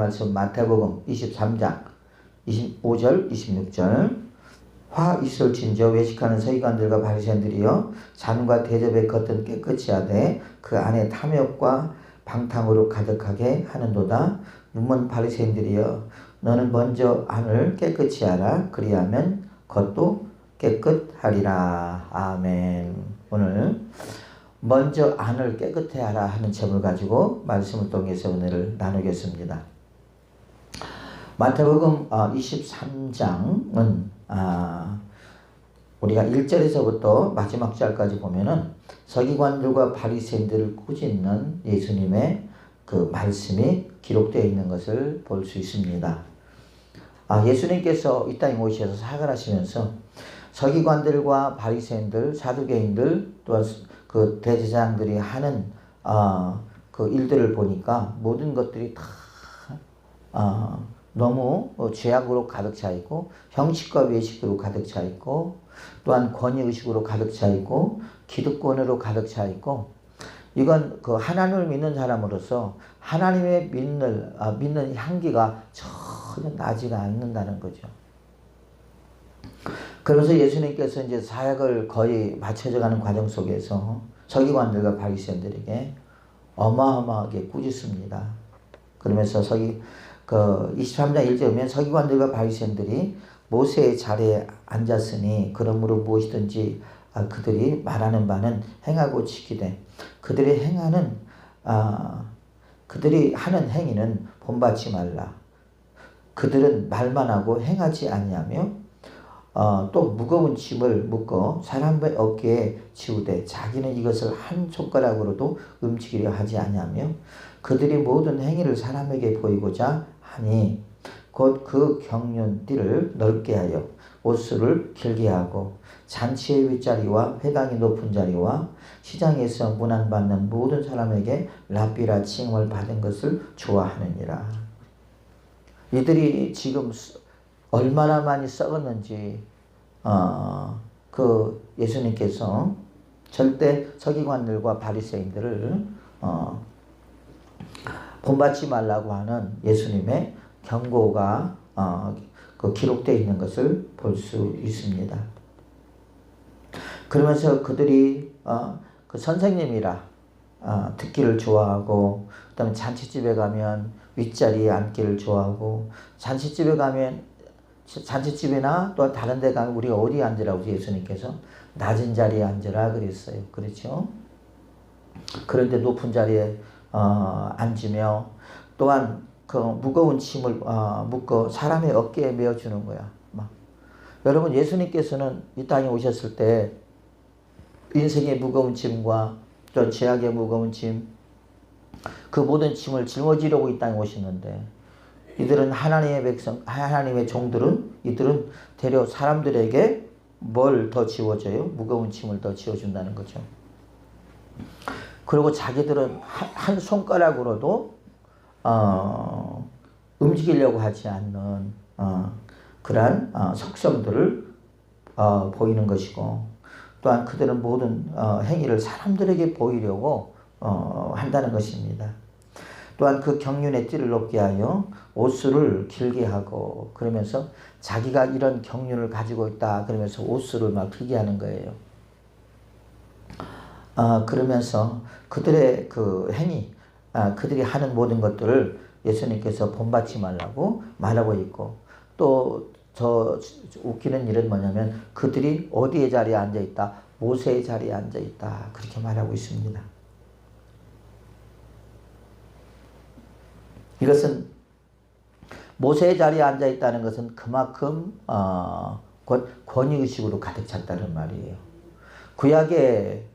말씀 마태복음 23장 25절 26절. 화 있을진저 외식하는 서기관들과 바리새인들이여 잔과 대접의 겉은 깨끗이 하되 그 안에 탐욕과 방탕으로 가득하게 하는도다. 눈먼 바리새인들이여 너는 먼저 안을 깨끗이 하라. 그리하면 겉도 깨끗하리라. 아멘. 오늘 먼저 안을 깨끗해 하라 하는 제목을 가지고 말씀을 통해서 은혜를 나누겠습니다. 마태복음 23장은 우리가 1절에서부터 마지막 절까지 보면은 서기관들과 바리새인들을 꾸짖는 예수님의 그 말씀이 기록되어 있는 것을 볼 수 있습니다. 예수님께서 이 땅에 오셔서 사역을 하시면서 서기관들과 바리새인들, 사두개인들 또한 그 대제사장들이 하는 그 일들을 보니까 모든 것들이 다 너무 죄악으로 가득 차 있고 형식과 외식으로 가득 차 있고 또한 권위의식으로 가득 차 있고 기득권으로 가득 차 있고 이건 그 하나님을 믿는 사람으로서 하나님의 믿는 향기가 전혀 나지가 않는다는 거죠. 그러면서 예수님께서 이제 사역을 거의 마쳐져 가는 과정 속에서 서기관들과 바리새인들에게 어마어마하게 꾸짖습니다. 그러면서 23장 1절에 보면 서기관들과 바리새인들이 모세의 자리에 앉았으니 그러므로 무엇이든지 그들이 말하는 바는 행하고 지키되 그들이 하는 행위는 본받지 말라. 그들은 말만 하고 행하지 아니하며 또 무거운 짐을 묶어 사람의 어깨에 지우되 자기는 이것을 한 손가락으로도 움직이려 하지 아니하며 그들이 모든 행위를 사람에게 보이고자 하니 곧 그 경륜띠를 넓게 하여 옷수를 길게 하고 잔치의 윗자리와 회당이 높은 자리와 시장에서 문안받는 모든 사람에게 랍비라 칭함을 받은 것을 좋아하느니라. 이들이 지금 얼마나 많이 썩었는지 그 예수님께서 절대 서기관들과 바리새인들을 본받지 말라고 하는 예수님의 경고가 그 기록되어 있는 것을 볼 수 있습니다. 그러면서 그들이 그 선생님이라 듣기를 좋아하고 그다음에 잔치집에 가면 윗자리에 앉기를 좋아하고 잔치집이나 또 다른 데 가면 우리가 어디에 앉으라고 예수님께서 낮은 자리에 앉으라 그랬어요. 그렇죠? 그런데 높은 자리에 앉으며 또한 그 무거운 짐을 묶어 사람의 어깨에 메어주는 거야. 여러분 예수님께서는 이 땅에 오셨을 때 인생의 무거운 짐과 또 죄악의 무거운 짐 그 모든 짐을 짊어지려고 이 땅에 오셨는데 이들은 하나님의 백성, 하나님의 종들은 이들은 되려 사람들에게 뭘 더 지워줘요? 무거운 짐을 더 지워준다는 거죠. 그리고 자기들은 한 손가락으로도 움직이려고 하지 않는 그러한 속성들을 보이는 것이고 또한 그들은 모든 행위를 사람들에게 보이려고 한다는 것입니다. 또한 그 경륜의 띠를 높게 하여 옷수를 길게 하고 그러면서 자기가 이런 경륜을 가지고 있다 그러면서 옷수를 막 길게 하는 거예요. 그러면서 그들의 그 행위, 그들이 하는 모든 것들을 예수님께서 본받지 말라고 말하고 있고 또 더 웃기는 일은 뭐냐면 그들이 어디의 자리에 앉아있다? 모세의 자리에 앉아있다. 그렇게 말하고 있습니다. 이것은 모세의 자리에 앉아있다는 것은 그만큼 권위의식으로 가득 찼다는 말이에요. 구약의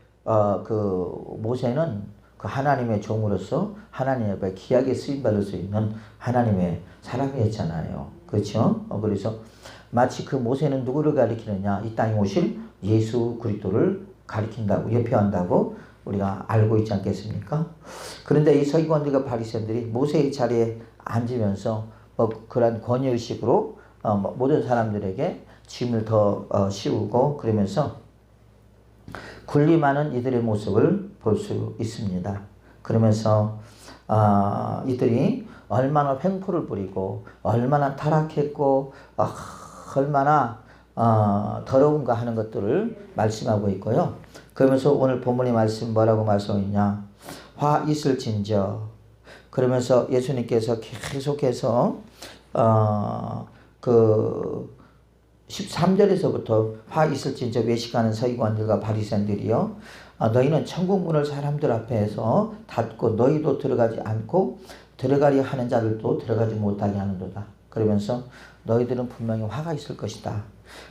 그 모세는 그 하나님의 종으로서 하나님 앞에 귀하게 쓰임받을 수 있는 하나님의 사람이었잖아요. 그렇죠? 그래서 마치 그 모세는 누구를 가리키느냐? 이 땅에 오실 예수 그리스도를 가리킨다고 예표한다고 우리가 알고 있지 않겠습니까? 그런데 이 서기관들과 바리새인들이 모세의 자리에 앉으면서 그런 권위의식으로 모든 사람들에게 짐을 더 씌우고 그러면서 군림하는 이들의 모습을 볼 수 있습니다. 그러면서 이들이 얼마나 횡포를 부리고 얼마나 타락했고 얼마나 더러운가 하는 것들을 말씀하고 있고요. 그러면서 오늘 본문의 말씀 뭐라고 말씀하냐? 화 있을진저. 그러면서 예수님께서 계속해서 그 13절에서부터 화 있을진저 외식하는 서기관들과 바리새인들이요, 너희는 천국문을 사람들 앞에서 닫고 너희도 들어가지 않고 들어가려 하는 자들도 들어가지 못하게 하는도다. 그러면서 너희들은 분명히 화가 있을 것이다.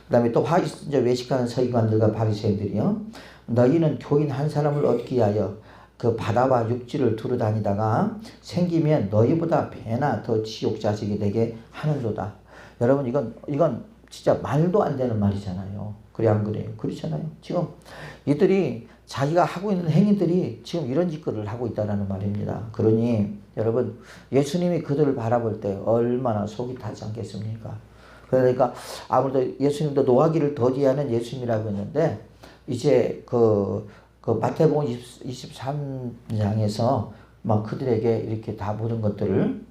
그 다음에 또 화 있을진저 외식하는 서기관들과 바리새인들이요, 너희는 교인 한 사람을 얻기 위하여 그 바다와 육지를 두루 다니다가 생기면 너희보다 배나 더 지옥 자식이 되게 하는도다. 여러분, 이건 진짜 말도 안 되는 말이잖아요. 그래 안 그래요? 그렇잖아요. 지금 이들이 자기가 하고 있는 행위들이 지금 이런 짓거리를 하고 있다는 말입니다. 그러니 여러분, 예수님이 그들을 바라볼 때 얼마나 속이 타지 않겠습니까? 그러니까 아무래도 예수님도 노하기를 더디하는 예수님이라고 했는데, 이제 그 마태복음 23장에서 막 그들에게 이렇게 다 모든 것들을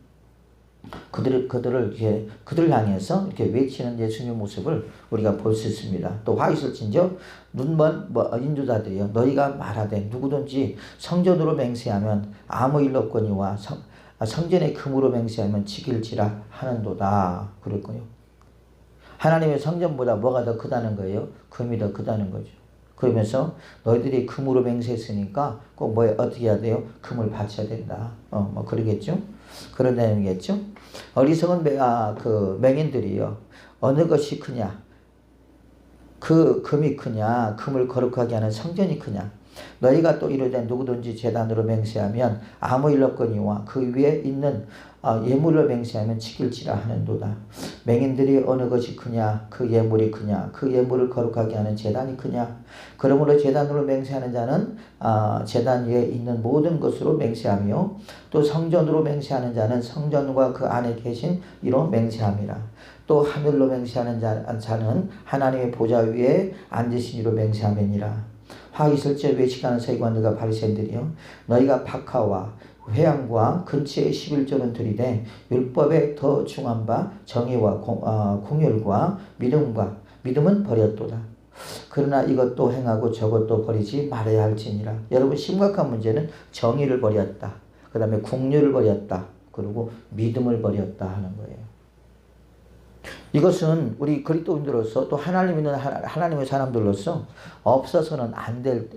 그들을 향해서 이렇게 외치는 예수님의 모습을 우리가 볼 수 있습니다. 또 화 있을진저 눈먼 인도자들이여, 너희가 말하되 누구든지 성전으로 맹세하면 아무 일 없거니와 성전의 금으로 맹세하면 지킬지라 하는도다. 그랬고요. 하나님의 성전보다 뭐가 더 크다는 거예요? 금이 더 크다는 거죠. 그러면서 너희들이 금으로 맹세했으니까 꼭 어떻게 해야 돼요? 금을 바쳐야 된다. 뭐 그러겠죠? 그런 내용이겠죠? 어리석은 맹인들이요, 어느 것이 크냐? 그 금이 크냐? 금을 거룩하게 하는 성전이 크냐? 너희가 또 이르되 누구든지 제단으로 맹세하면 아무 일 없거니와 그 위에 있는 예물로 맹세하면 지킬지라 하는도다. 맹인들이 어느 것이 크냐? 그 예물이 크냐? 그 예물을 거룩하게 하는 제단이 크냐? 그러므로 제단으로 맹세하는 자는 제단 위에 있는 모든 것으로 맹세하며, 또 성전으로 맹세하는 자는 성전과 그 안에 계신 이로 맹세함이라. 또 하늘로 맹세하는 자는 하나님의 보좌 위에 앉으신 이로 맹세함이니라. 화 있을지 외식하는 서기관들과 바리새인들이여, 너희가 박하와 회양과 근처의 11조는 들이되 율법에 더 중한 바 정의와 공율과 믿음은 버렸도다. 그러나 이것도 행하고 저것도 버리지 말아야 할지니라. 여러분, 심각한 문제는 정의를 버렸다, 그 다음에 공율을 버렸다, 그리고 믿음을 버렸다 하는 거예요. 이것은 우리 그리스도인들로서, 또 하나님 있는 하나님의 사람들로서 없어서는 안 될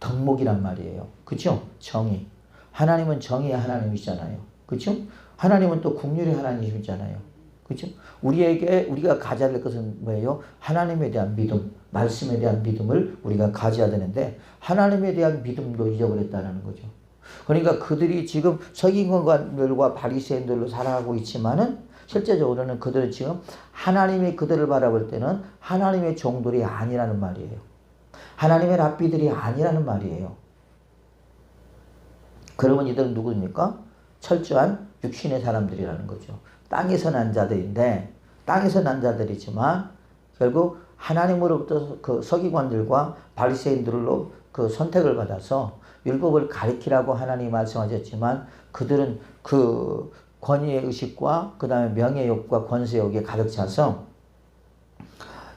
덕목이란 말이에요. 그렇죠? 정의. 하나님은 정의의 하나님이잖아요. 그렇죠? 하나님은 또 긍휼의 하나님이잖아요. 그렇죠? 우리가 가져야 될 것은 뭐예요? 하나님에 대한 믿음, 말씀에 대한 믿음을 우리가 가져야 되는데, 하나님에 대한 믿음도 잊어버렸다는 거죠. 그러니까 그들이 지금 서기관들과 바리새인들로 살아가고 있지만은, 실제적으로는 그들은 지금 하나님이 그들을 바라볼 때는 하나님의 종들이 아니라는 말이에요. 하나님의 랍비들이 아니라는 말이에요. 그러면 이들은 누구입니까? 철저한 육신의 사람들이라는 거죠. 땅에서 난 자들인데, 땅에서 난 자들이지만 결국 하나님으로부터 그 서기관들과 바리새인들로 그 선택을 받아서 율법을 가리키라고 하나님이 말씀하셨지만, 그들은 그 권위의 의식과 그 다음에 명예욕과 권세욕에 가득 차서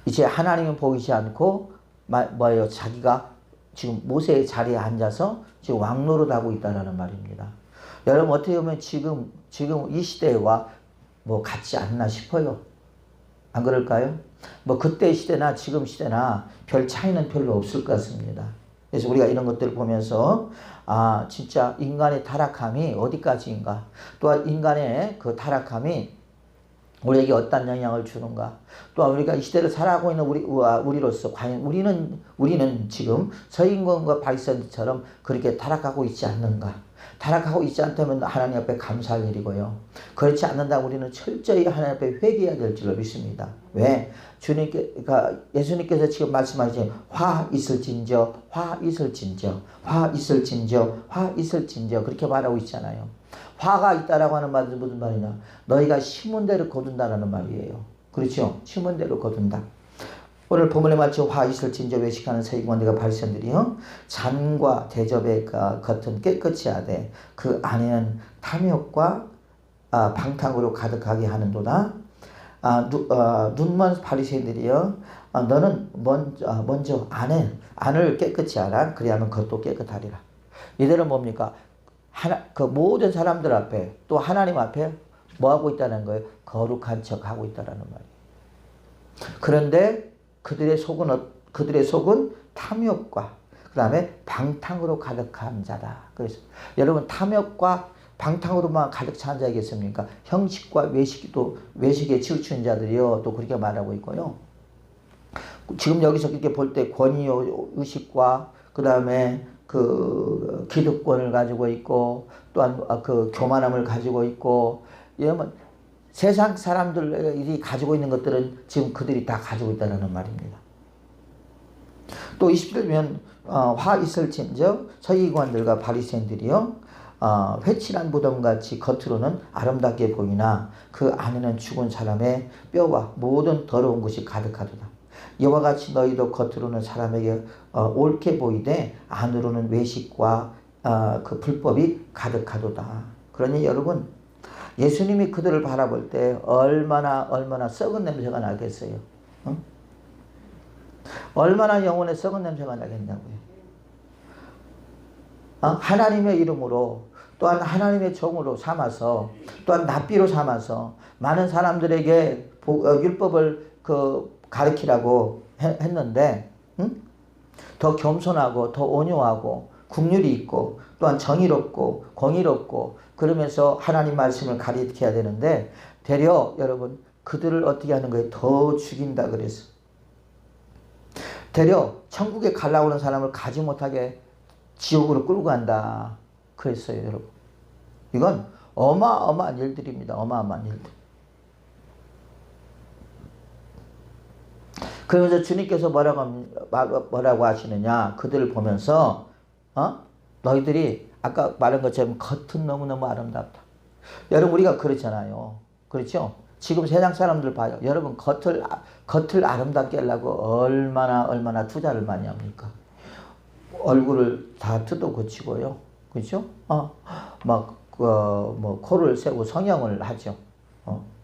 이제 하나님은 보이지 않고 뭐예요? 자기가 지금 모세의 자리에 앉아서 지금 왕노릇하고 있다는 말입니다. 여러분, 어떻게 보면 지금 이 시대와 뭐 같지 않나 싶어요. 안 그럴까요? 뭐 그때 시대나 지금 시대나 별 차이는 별로 없을 것 같습니다. 그래서 우리가 이런 것들을 보면서 진짜 인간의 타락함이 어디까지인가, 또한 인간의 그 타락함이 우리에게 어떤 영향을 주는가, 또한 우리가 이 시대를 살아가고 있는 우리로서 과연 우리는 지금 서기관과 바리새인들처럼 그렇게 타락하고 있지 않는가. 타락하고 있지 않다면 하나님 앞에 감사할 일이고요. 그렇지 않는다면 우리는 철저히 하나님 앞에 회개해야 될 줄로 믿습니다. 왜? 예수님께서 지금 말씀하신 화 있을진저, 화 있을진저, 화 있을진저, 화 있을진저, 그렇게 말하고 있잖아요. 화가 있다라고 하는 말은 무슨 말이냐? 너희가 심은 대로 거둔다라는 말이에요. 그렇죠? 심은 대로 거둔다. 오늘 본문에 마치 화 있을진저 외식하는 서기관들과 바리새인들이요, 잔과 대접의 겉은 깨끗이 하되 그 안에는 탐욕과 방탕으로 가득하게 하는도다. 눈먼 바리새인들이여, 너는 먼저 안을 깨끗이 하라. 그리하면 그것도 깨끗하리라. 이들은 뭡니까? 그 모든 사람들 앞에 또 하나님 앞에 뭐 하고 있다는 거예요? 거룩한 척 하고 있다는 말이에요. 그런데 그들의 속은 탐욕과 그 다음에 방탕으로 가득한 자다. 그래서 여러분, 탐욕과 방탕으로만 가득 찬 자이겠습니까? 형식과 외식에 치우친 자들이요, 또 그렇게 말하고 있고요. 지금 여기서 이렇게 볼 때 권위 의식과 그 다음에 그 기득권을 가지고 있고, 또한 그 교만함을 가지고 있고, 이러면 세상 사람들이 가지고 있는 것들은 지금 그들이 다 가지고 있다는 말입니다. 또 20절 보면 화 있을진저 서기관들과 바리새인들이요, 회칠한 무덤같이 겉으로는 아름답게 보이나 그 안에는 죽은 사람의 뼈와 모든 더러운 것이 가득하도다. 이와 같이 너희도 겉으로는 사람에게 옳게 보이되 안으로는 외식과 그 불법이 가득하도다. 그러니 여러분, 예수님이 그들을 바라볼 때 얼마나 썩은 냄새가 나겠어요. 응? 얼마나 영혼에 썩은 냄새가 나겠냐고요. 하나님의 이름으로, 또한 하나님의 종으로 삼아서, 또한 납비로 삼아서 많은 사람들에게 율법을 가르치라고 했는데, 응? 더 겸손하고 더 온유하고 긍휼이 있고 또한 정의롭고 공의롭고 그러면서 하나님 말씀을 가르쳐야 되는데, 되려 여러분 그들을 어떻게 하는 거예요? 더 죽인다 그랬어. 되려 천국에 갈라오는 사람을 가지 못하게 지옥으로 끌고 간다 그랬어요, 여러분. 이건 어마어마한 일들입니다. 어마어마한 일들. 그러면서 주님께서 뭐라고 하시느냐? 그들을 보면서 너희들이 아까 말한 것처럼 겉은 너무너무 아름답다. 여러분, 우리가 그렇잖아요. 그렇죠? 지금 세상 사람들 봐요. 여러분, 겉을 아름답게 하려고 얼마나 투자를 많이 합니까? 얼굴을 다 뜯어 고치고요. 그렇죠? 코를 세고 성형을 하죠.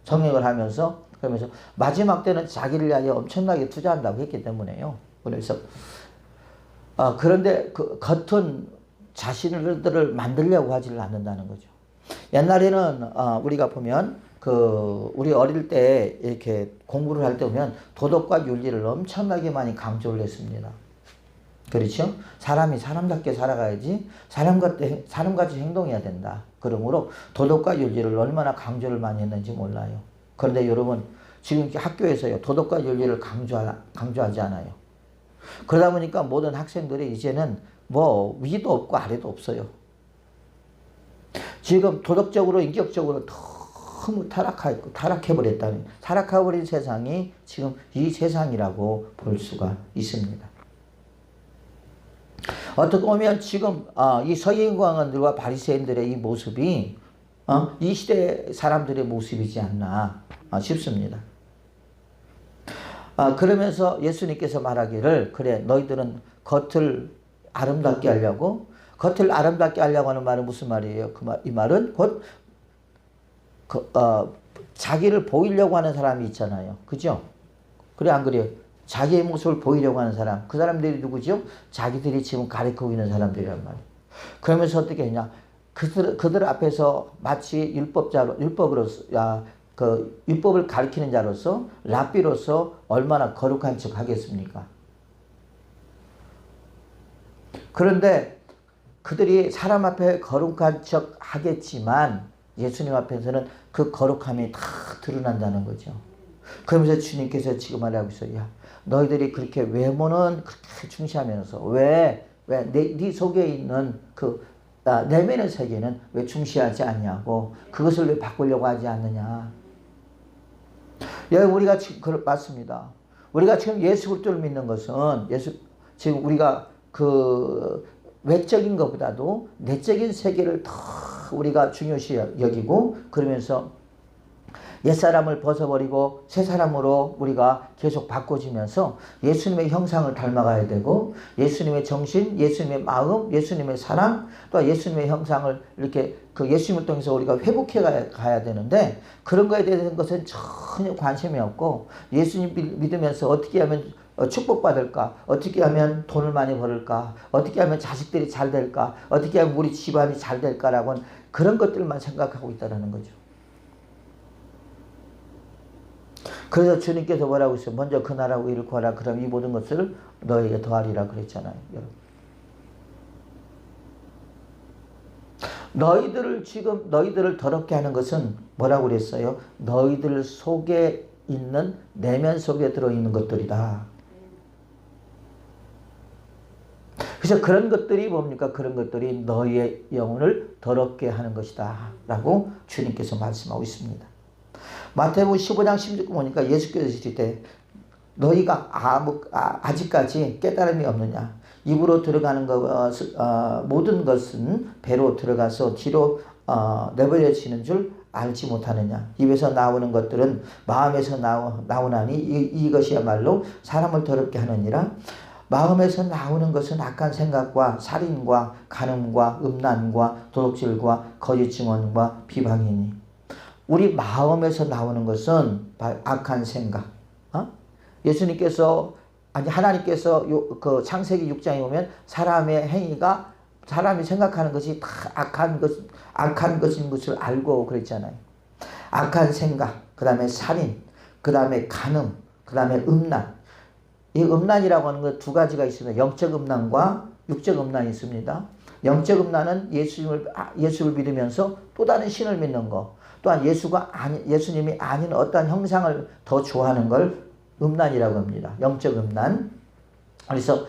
성형을 하면서, 그러면서 마지막 때는 자기를 위하여 엄청나게 투자한다고 했기 때문에요. 그래서 그런데 그 겉은 자신들을 만들려고 하지를 않는다는 거죠. 옛날에는 우리가 보면 우리 어릴 때 이렇게 공부를 할 때 보면 도덕과 윤리를 엄청나게 많이 강조를 했습니다. 그렇죠? 사람이 사람답게 살아가야지 사람같이 행동해야 된다. 그러므로 도덕과 윤리를 얼마나 강조를 많이 했는지 몰라요. 그런데 여러분, 지금 학교에서요, 도덕과 윤리를 강조하지 않아요. 그러다 보니까 모든 학생들이 이제는 뭐 위도 없고 아래도 없어요. 지금 도덕적으로 인격적으로 너무 타락해버린 세상이 지금 이 세상이라고 볼 수가 있습니다. 어떻게 보면 지금 이 서기관들과 바리새인들의 이 모습이 이 시대 사람들의 모습이지 않나 싶습니다. 그러면서 예수님께서 말하기를, 그래 너희들은 겉을 아름답게 하려고 하는 말은 무슨 말이에요? 이 말은 곧 자기를 보이려고 하는 사람이 있잖아요. 그죠? 그래 안 그래요? 자기의 모습을 보이려고 하는 사람, 그 사람들이 누구죠? 자기들이 지금 가리키고 있는 사람들이란 말이에요. 그러면서 어떻게 했냐? 그들 앞에서 마치 율법을 가리키는 자로서, 랍비로서 얼마나 거룩한 척 하겠습니까? 그런데 그들이 사람 앞에 거룩한 척 하겠지만 예수님 앞에서는 그 거룩함이 다 드러난다는 거죠. 그러면서 주님께서 지금 말하고 있어요. 야, 너희들이 그렇게 외모는 그렇게 중시하면서 왜 네 속에 있는 그 내면의 세계는 왜 중시하지 않냐고, 그것을 왜 바꾸려고 하지 않느냐. 여러분, 우리가 지금 맞습니다. 우리가 지금 예수 그리스도를 믿는 것은 지금 우리가 그 외적인 것보다도 내적인 세계를 더 우리가 중요시 여기고, 그러면서 옛사람을 벗어버리고 새 사람으로 우리가 계속 바꿔지면서 예수님의 형상을 닮아가야 되고 예수님의 정신, 예수님의 마음, 예수님의 사랑, 또 예수님의 형상을 이렇게 그 예수님을 통해서 우리가 회복해 가야 되는데 그런 거에 대한 것은 전혀 관심이 없고 예수님 믿으면서 어떻게 하면 축복받을까? 어떻게 하면 돈을 많이 벌을까? 어떻게 하면 자식들이 잘 될까? 어떻게 하면 우리 집안이 잘 될까라고는 그런 것들만 생각하고 있다는 거죠. 그래서 주님께서 뭐라고 했어요? 먼저 그 나라하고 이를 구하라. 그럼 이 모든 것을 너에게 더하리라 그랬잖아요. 여러분. 너희들을 더럽게 하는 것은 뭐라고 그랬어요? 너희들 속에 있는 내면 속에 들어있는 것들이다. 그래서 그런 것들이 뭡니까? 그런 것들이 너희의 영혼을 더럽게 하는 것이다. 라고 주님께서 말씀하고 있습니다. 마태복음 15장 16절 보니까 예수께서 이르시되 너희가 아직까지 깨달음이 없느냐? 입으로 들어가는 모든 것은 배로 들어가서 뒤로 내버려지는 줄 알지 못하느냐? 입에서 나오는 것들은 마음에서 나오나니 이것이야말로 사람을 더럽게 하느니라. 마음에서 나오는 것은 악한 생각과 살인과 간음과 음란과 도둑질과 거짓 증언과 비방이니 우리 마음에서 나오는 것은 악한 생각. 예수님께서 하나님께서 그 창세기 6장에 보면 사람의 행위가 사람이 생각하는 것이 다 악한 것인 것을 알고 그랬잖아요. 악한 생각, 그 다음에 살인, 그 다음에 간음, 그 다음에 음란. 이 음란이라고 하는 것 두 가지가 있습니다. 영적 음란과 육적 음란이 있습니다. 영적 음란은 예수를 믿으면서 또 다른 신을 믿는 거. 또한 예수님이 아닌 어떠한 형상을 더 좋아하는 걸 음란이라고 합니다. 영적 음란. 그래서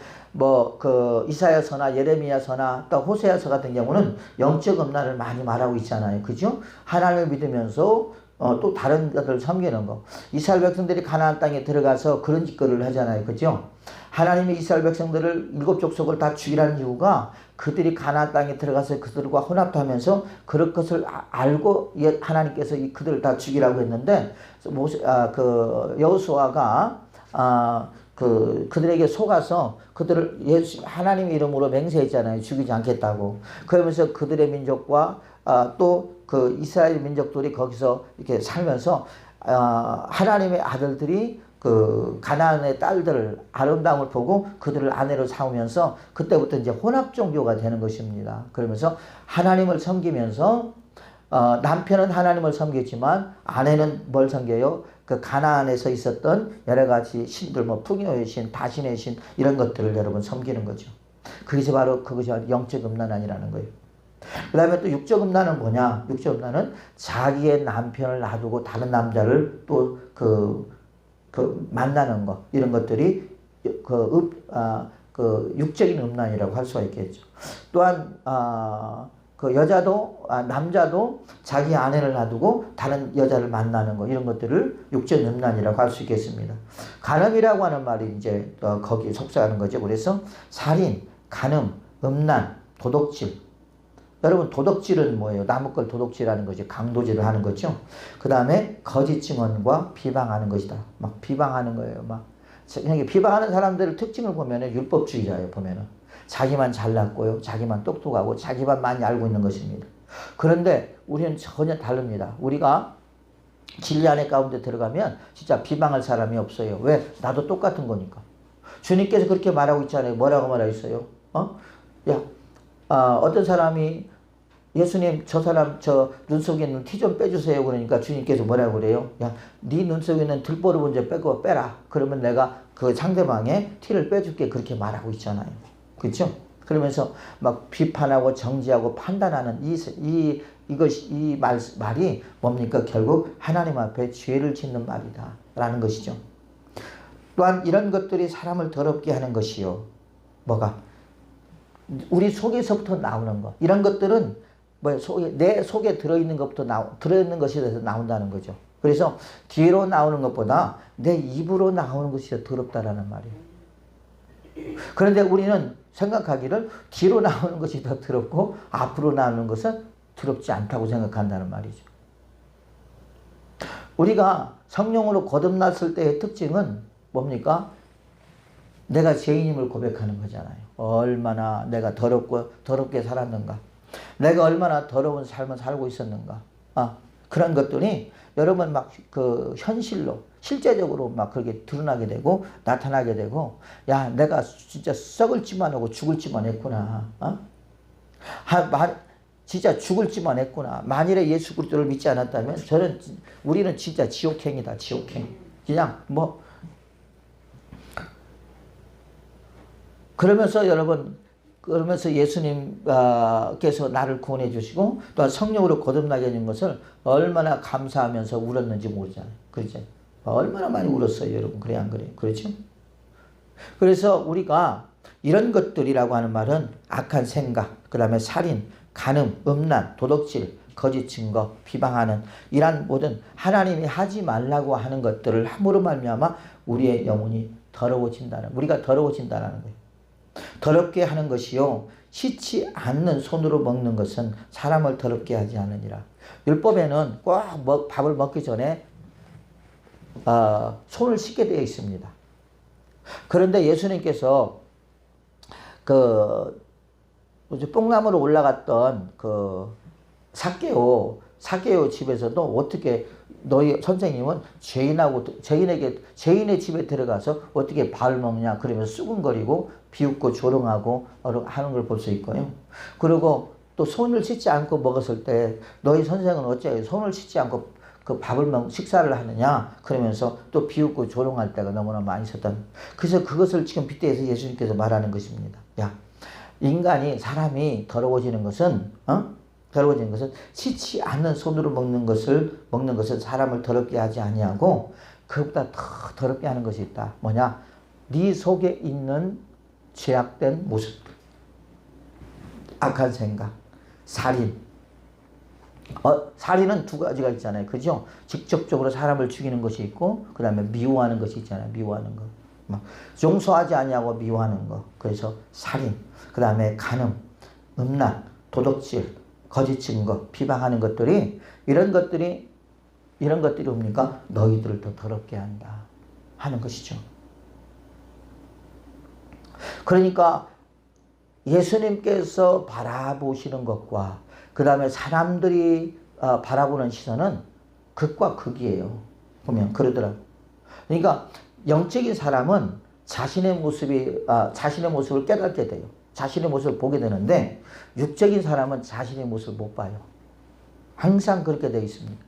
이사야서나 예레미야서나 또 호세아서 같은 경우는 영적 음란을 많이 말하고 있잖아요. 그죠? 하나님을 믿으면서 또 다른 것들을 섬기는 거. 이스라엘 백성들이 가나안 땅에 들어가서 그런 짓거리를 하잖아요. 그죠? 하나님이 이스라엘 백성들을 7족속을 다 죽이라는 이유가 그들이 가나안 땅에 들어가서 그들과 혼합하면서 그럴 것을 알고 하나님께서 그들을 다 죽이라고 했는데 여호수아가 그들에게 속아서 그들을 하나님의 이름으로 맹세했잖아요. 죽이지 않겠다고. 그러면서 그들의 민족과 또 그 이스라엘 민족들이 거기서 이렇게 살면서 하나님의 아들들이 그 가나안의 딸들 아름다움을 보고 그들을 아내로 삼으면서 그때부터 이제 혼합 종교가 되는 것입니다. 그러면서 하나님을 섬기면서 남편은 하나님을 섬겼지만 아내는 뭘 섬겨요? 그 가나안에서 있었던 여러 가지 신들, 풍요의 신, 다신의 신 이런 것들을 여러분 섬기는 거죠. 그것이 바로 영적 음란이라는 거예요. 그 다음에 또 육적 음란은 뭐냐? 육적 음란은 자기의 남편을 놔두고 다른 남자를 또 만나는 것 이런 것들이 육적인 음란이라고 할 수가 있겠죠. 또한 남자도 자기 아내를 놔두고 다른 여자를 만나는 것 이런 것들을 육적 음란이라고 할 수 있겠습니다. 간음이라고 하는 말이 이제 거기에 속삭하는 거죠. 그래서 살인, 간음, 음란, 도둑질. 여러분 도둑질은 뭐예요? 남의 걸 도둑질하는 거죠. 강도질을 하는 거죠. 그 다음에 거짓 증언과 비방하는 것이다. 막 비방하는 거예요. 비방하는 사람들의 특징을 보면은 율법주의자예요. 보면은 자기만 잘났고요, 자기만 똑똑하고 자기만 많이 알고 있는 것입니다. 그런데 우리는 전혀 다릅니다. 우리가 진리 안에 가운데 들어가면 진짜 비방할 사람이 없어요. 왜? 나도 똑같은 거니까. 주님께서 그렇게 말하고 있잖아요. 뭐라고 말하셨어요? 어떤 사람이 예수님 저 눈 속에 있는 티 좀 빼주세요. 그러니까 주님께서 뭐라고 그래요? 야, 네 눈 속에 있는 들보를 먼저 빼라. 그러면 내가 그 상대방의 티를 빼줄게. 그렇게 말하고 있잖아요. 그렇죠? 그러면서 막 비판하고 정지하고 판단하는 이 말이 뭡니까? 결국 하나님 앞에 죄를 짓는 말이다. 라는 것이죠. 또한 이런 것들이 사람을 더럽게 하는 것이요. 뭐가? 우리 속에서부터 나오는 것. 이런 것들은 내 속에 들어있는 것부터 들어있는 것에 대해서 나온다는 거죠. 그래서 뒤로 나오는 것보다 내 입으로 나오는 것이 더 더럽다라는 말이에요. 그런데 우리는 생각하기를 뒤로 나오는 것이 더 더럽고 앞으로 나오는 것은 더럽지 않다고 생각한다는 말이죠. 우리가 성령으로 거듭났을 때의 특징은 뭡니까? 내가 죄인임을 고백하는 거잖아요. 얼마나 내가 더럽게 살았는가. 내가 얼마나 더러운 삶을 살고 있었는가. 그런 것들이 여러분 막 그 현실로, 실제적으로 막 그렇게 드러나게 되고, 나타나게 되고, 야, 내가 진짜 썩을지만 하고 죽을지만 했구나. 진짜 죽을지만 했구나. 만일에 예수 그리스도를 믿지 않았다면 우리는 진짜 지옥행이다. 지옥행. 그냥 뭐 그러면서 여러분, 그러면서 예수님께서 나를 구원해 주시고 또한 성령으로 거듭나게 해준 것을 얼마나 감사하면서 울었는지 모르잖아요. 그렇죠? 얼마나 많이 울었어요, 여러분. 그래 안 그래요? 그렇죠? 그래서 우리가 이런 것들이라고 하는 말은 악한 생각, 그 다음에 살인, 간음, 음란, 도덕질, 거짓 증거, 비방하는 이란 모든 하나님이 하지 말라고 하는 것들을 함으로 말미암아 우리의 영혼이 우리가 더러워진다는 거예요. 더럽게 하는 것이요 씻지 않는 손으로 먹는 것은 사람을 더럽게 하지 않으니라. 율법에는 꼭 밥을 먹기 전에 손을 씻게 되어 있습니다. 그런데 예수님께서 뽕나무로 올라갔던 사개오 집에서도 어떻게 너희 선생님은 죄인의 집에 들어가서 어떻게 밥을 먹냐 그러면서 수군거리고 비웃고 조롱하고 하는 걸 볼 수 있고요. 그리고 또 손을 씻지 않고 먹었을 때 너희 선생은 어째 손을 씻지 않고 식사를 하느냐 그러면서 또 비웃고 조롱할 때가 너무나 많이 있었던. 그래서 그것을 지금 빗대서 예수님께서 말하는 것입니다. 야, 사람이 더러워지는 것은 씻지 않는 손으로 먹는 것은 사람을 더럽게 하지 아니하고 그것보다 더 더럽게 하는 것이 있다. 뭐냐? 네 속에 있는 죄악된 모습, 악한 생각, 살인. 살인은 두 가지가 있잖아요. 그죠? 직접적으로 사람을 죽이는 것이 있고 그 다음에 미워하는 것이 있잖아요. 미워하는 거. 용서하지 아니하고 미워하는 거. 그래서 살인, 그 다음에 간음, 음란, 도덕질, 거짓 증거, 비방하는 것들이 이런 것들이 뭡니까? 너희들을 더 더럽게 한다 하는 것이죠. 그러니까 예수님께서 바라보시는 것과 그 다음에 사람들이 바라보는 시선은 극과 극이에요. 보면 그러더라고요. 그러니까 영적인 사람은 자신의 모습을 깨닫게 돼요. 자신의 모습을 보게 되는데 육적인 사람은 자신의 모습을 못 봐요. 항상 그렇게 되어 있습니다.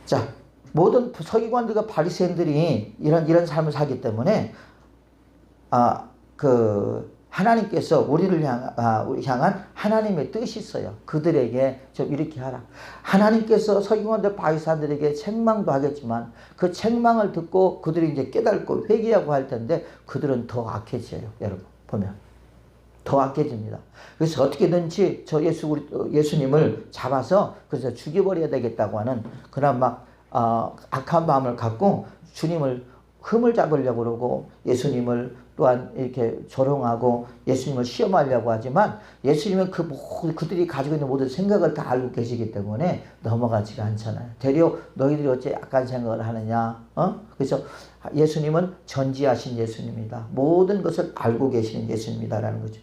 자, 모든 서기관들과 바리새인들이 이런 삶을 살기 때문에 하나님께서 우리를 향한 하나님의 뜻이 있어요. 그들에게 좀 이렇게 하라. 하나님께서 서기관들 바리새인들에게 책망도 하겠지만 그 책망을 듣고 그들이 이제 깨닫고 회개하고 할 텐데 그들은 더 악해져요. 여러분 보면 더 악해집니다. 그래서 어떻게든지 저 예수님을 잡아서 그래서 죽여버려야 되겠다고 하는 그런 악한 마음을 갖고 주님을 흠을 잡으려고 그러고 예수님을 또한 이렇게 조롱하고 예수님을 시험하려고 하지만 예수님은 그들이 가지고 있는 모든 생각을 다 알고 계시기 때문에 넘어가지가 않잖아요. 되려 너희들이 어째 악한 생각을 하느냐. 그래서 예수님은 전지하신 예수님이다. 모든 것을 알고 계시는 예수님이다라는 거죠.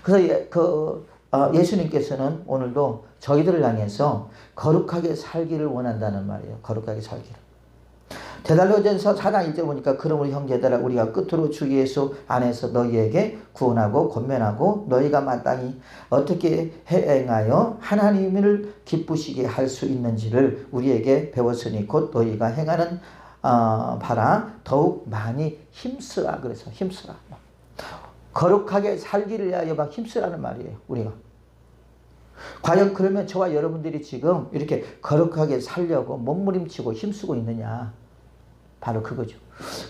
그래서 예수님께서는 오늘도 저희들을 향해서 거룩하게 살기를 원한다는 말이에요. 거룩하게 살기를. 데살로니가전서 4장 1절 보니까 그러므로 형제들아 우리가 끝으로 주 예수 안에서 너희에게 구원하고 권면하고 너희가 마땅히 어떻게 행하여 하나님을 기쁘시게 할 수 있는지를 우리에게 배웠으니 곧 너희가 행하는 바라 더욱 많이 힘쓰라. 그래서 힘쓰라. 거룩하게 살기를 위하여 막 힘쓰라는 말이에요. 우리가. 과연 그러면 저와 여러분들이 지금 이렇게 거룩하게 살려고 몸부림치고 힘쓰고 있느냐. 바로 그거죠.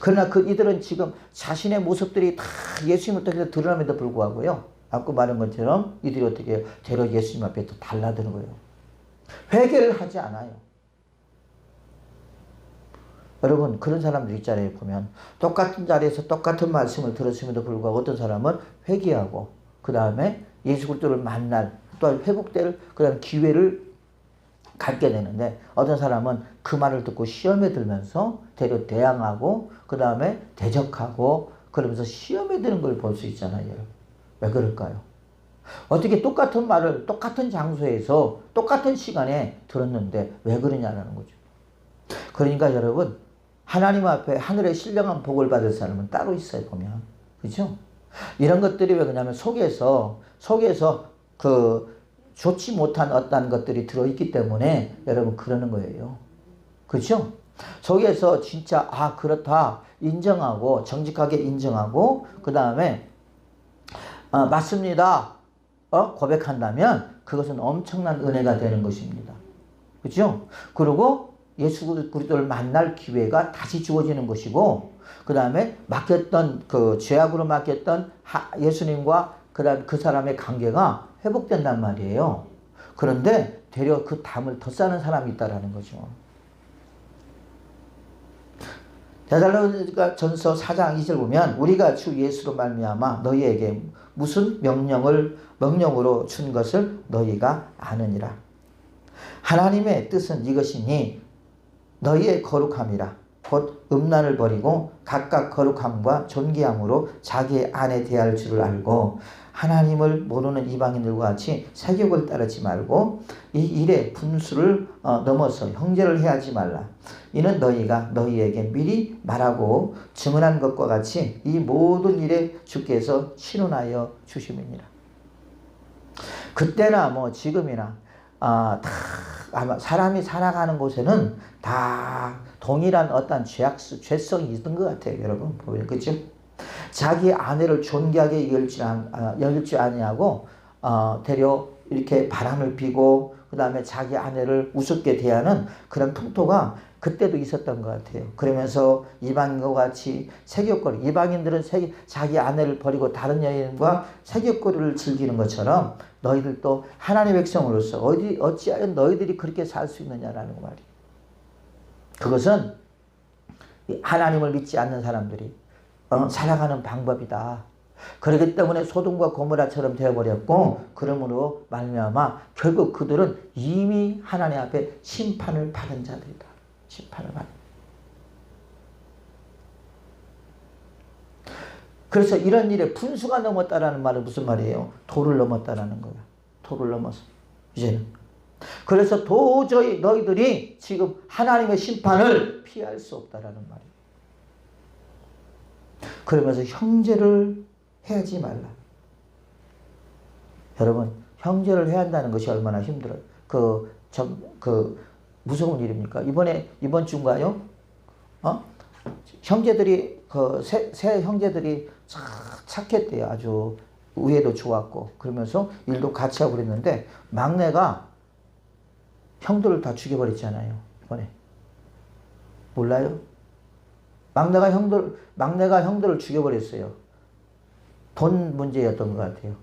그러나 이들은 지금 자신의 모습들이 다 예수님을 통해서 드러남에도 불구하고요. 아까 말한 것처럼 이들이 어떻게 해요? 되려 예수님 앞에 또 달라드는 거예요. 회개를 하지 않아요. 여러분 그런 사람들 있잖아요. 보면 똑같은 자리에서 똑같은 말씀을 들었음에도 불구하고 어떤 사람은 회개하고 그 다음에 예수 그리스도를 만날 또한 회복될 그런 기회를 갖게 되는데 어떤 사람은 그 말을 듣고 시험에 들면서 대려 대항하고 그 다음에 대적하고 그러면서 시험에 드는 걸 볼 수 있잖아요. 여러분. 왜 그럴까요? 어떻게 똑같은 말을 똑같은 장소에서 똑같은 시간에 들었는데 왜 그러냐라는 거죠. 그러니까 여러분 하나님 앞에 하늘의 신령한 복을 받을 사람은 따로 있어요. 보면. 그렇죠? 이런 것들이 왜 그러냐면 속에서 그 좋지 못한 어떤 것들이 들어있기 때문에 여러분 그러는 거예요. 그렇죠? 속에서 진짜 그렇다 인정하고 정직하게 인정하고 그 다음에 맞습니다 고백한다면 그것은 엄청난 은혜가 되는 것입니다. 그렇죠? 그리고 예수 그리스도를 만날 기회가 다시 주어지는 것이고 그 다음에 맡겼던 그 죄악으로 맡겼던 예수님과 그다음 그 사람의 관계가 회복된단 말이에요. 그런데 되려 그 담을 더 싸는 사람이 있다라는 거죠. 데살로니가전서 4장 2절 보면 우리가 주 예수로 말미암아 너희에게 무슨 명령으로 준 것을 너희가 아느니라. 하나님의 뜻은 이것이니 너희의 거룩함이라. 곧 음란을 버리고 각각 거룩함과 존귀함으로 자기 안에 대할 줄을 알고 하나님을 모르는 이방인들과 같이 세욕을 따르지 말고 이 일의 분수를 넘어서 형제를 해하지 말라. 이는 너희가 너희에게 미리 말하고 증언한 것과 같이 이 모든 일에 주께서 신원하여 주심이니라. 그때나 뭐 지금이나 다 아마 사람이 살아가는 곳에는 다 동일한 어떤 죄성이 있는 것 같아요. 여러분 보면 그렇죠? 자기 아내를 존귀하게 여길 줄 아니하고 되려 이렇게 바람을 피고 그 다음에 자기 아내를 우습게 대하는 그런 풍토가 그때도 있었던 것 같아요. 그러면서 이방인과 같이 세격거리, 이방인들은 자기 아내를 버리고 다른 여인과 세격거리를 즐기는 것처럼 너희들도 하나님의 백성으로서 어찌하여 너희들이 그렇게 살 수 있느냐라는 말이에요. 그것은 하나님을 믿지 않는 사람들이 살아가는 방법이다. 그렇기 때문에 소돔과 고모라처럼 되어버렸고 그러므로 말미암아 결국 그들은 이미 하나님 앞에 심판을 받은 자들이다. 심판을 받은. 그래서 이런 일에 분수가 넘었다라는 말은 무슨 말이에요? 도를 넘었다라는 거야. 도를 넘어서 이제는. 그래서 도저히 너희들이 지금 하나님의 심판을 피할 수 없다라는 말이에요. 그러면서 형제를 해하지 말라. 여러분 형제를 해야 한다는 것이 얼마나 힘들어요. 무서운 일입니까? 이번 주인가요? 형제들이 세 형제들이 착했대요. 아주 우애도 좋았고 그러면서 일도 같이 하고 그랬는데 막내가 형들을 다 죽여버렸잖아요. 이번에 몰라요? 막내가 형들을 죽여버렸어요. 돈 문제였던 것 같아요.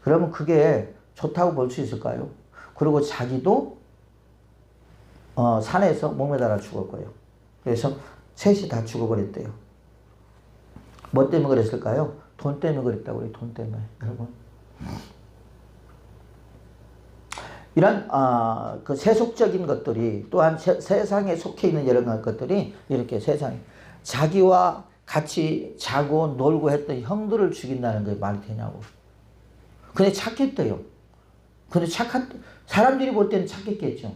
그러면 그게 좋다고 볼 수 있을까요? 그리고 자기도 산에서 목매달아 죽었고요. 그래서 셋이 다 죽어버렸대요. 뭐 때문에 그랬을까요? 돈 때문에 그랬다고 그래요. 돈 때문에. 여러분. 이런 그 세속적인 것들이 또한 세상에 속해 있는 여러 것들이 이렇게 세상에 자기와 같이 자고 놀고 했던 형들을 죽인다는 게 말이 되냐고. 근데 착했대요. 근데 사람들이 볼 때는 착했겠죠.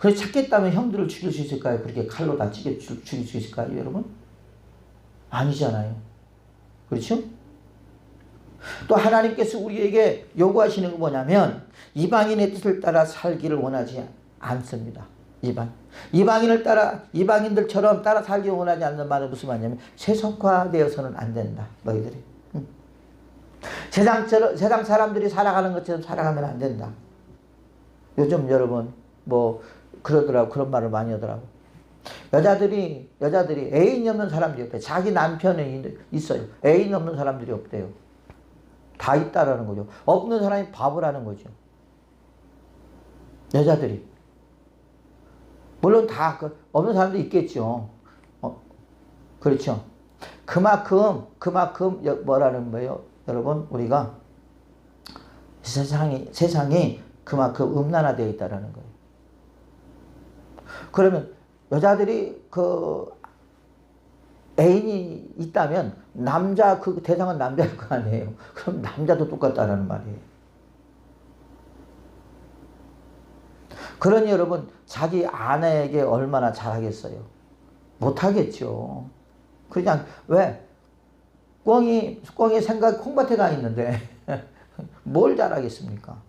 그래서 착했다면 형들을 죽일 수 있을까요? 그렇게 칼로 다 죽일 수 있을까요, 여러분? 아니잖아요. 그렇죠? 또 하나님께서 우리에게 요구하시는 건 뭐냐면 이방인의 뜻을 따라 살기를 원하지 않습니다. 이방인들처럼 따라 살기 원하지 않는 말은 무슨 말이냐면 세속화되어서는 안 된다. 너희들이. 세상 사람들이 살아가는 것처럼 살아가면 안 된다. 요즘 여러분 뭐 그러더라고. 그런 말을 많이 하더라고. 여자들이 애인이 없는 사람들이 없대요. 자기 남편이 있어요. 애인 없는 사람들이 없대요. 다 있다라는 거죠. 없는 사람이 바보라는 거죠. 여자들이. 물론 다 없는 사람도 있겠죠. 그렇죠. 그만큼 뭐라는 거예요? 여러분 우리가 세상이 그만큼 음란화되어 있다라는 거예요. 그러면 여자들이 그 애인이 있다면 남자 그 대상은 남자일 거 아니에요. 그럼 남자도 똑같다라는 말이에요. 그러니 여러분 자기 아내에게 얼마나 잘하겠어요? 못하겠죠. 그냥 왜? 꿩이 생각 콩밭에 가 있는데 뭘 잘하겠습니까?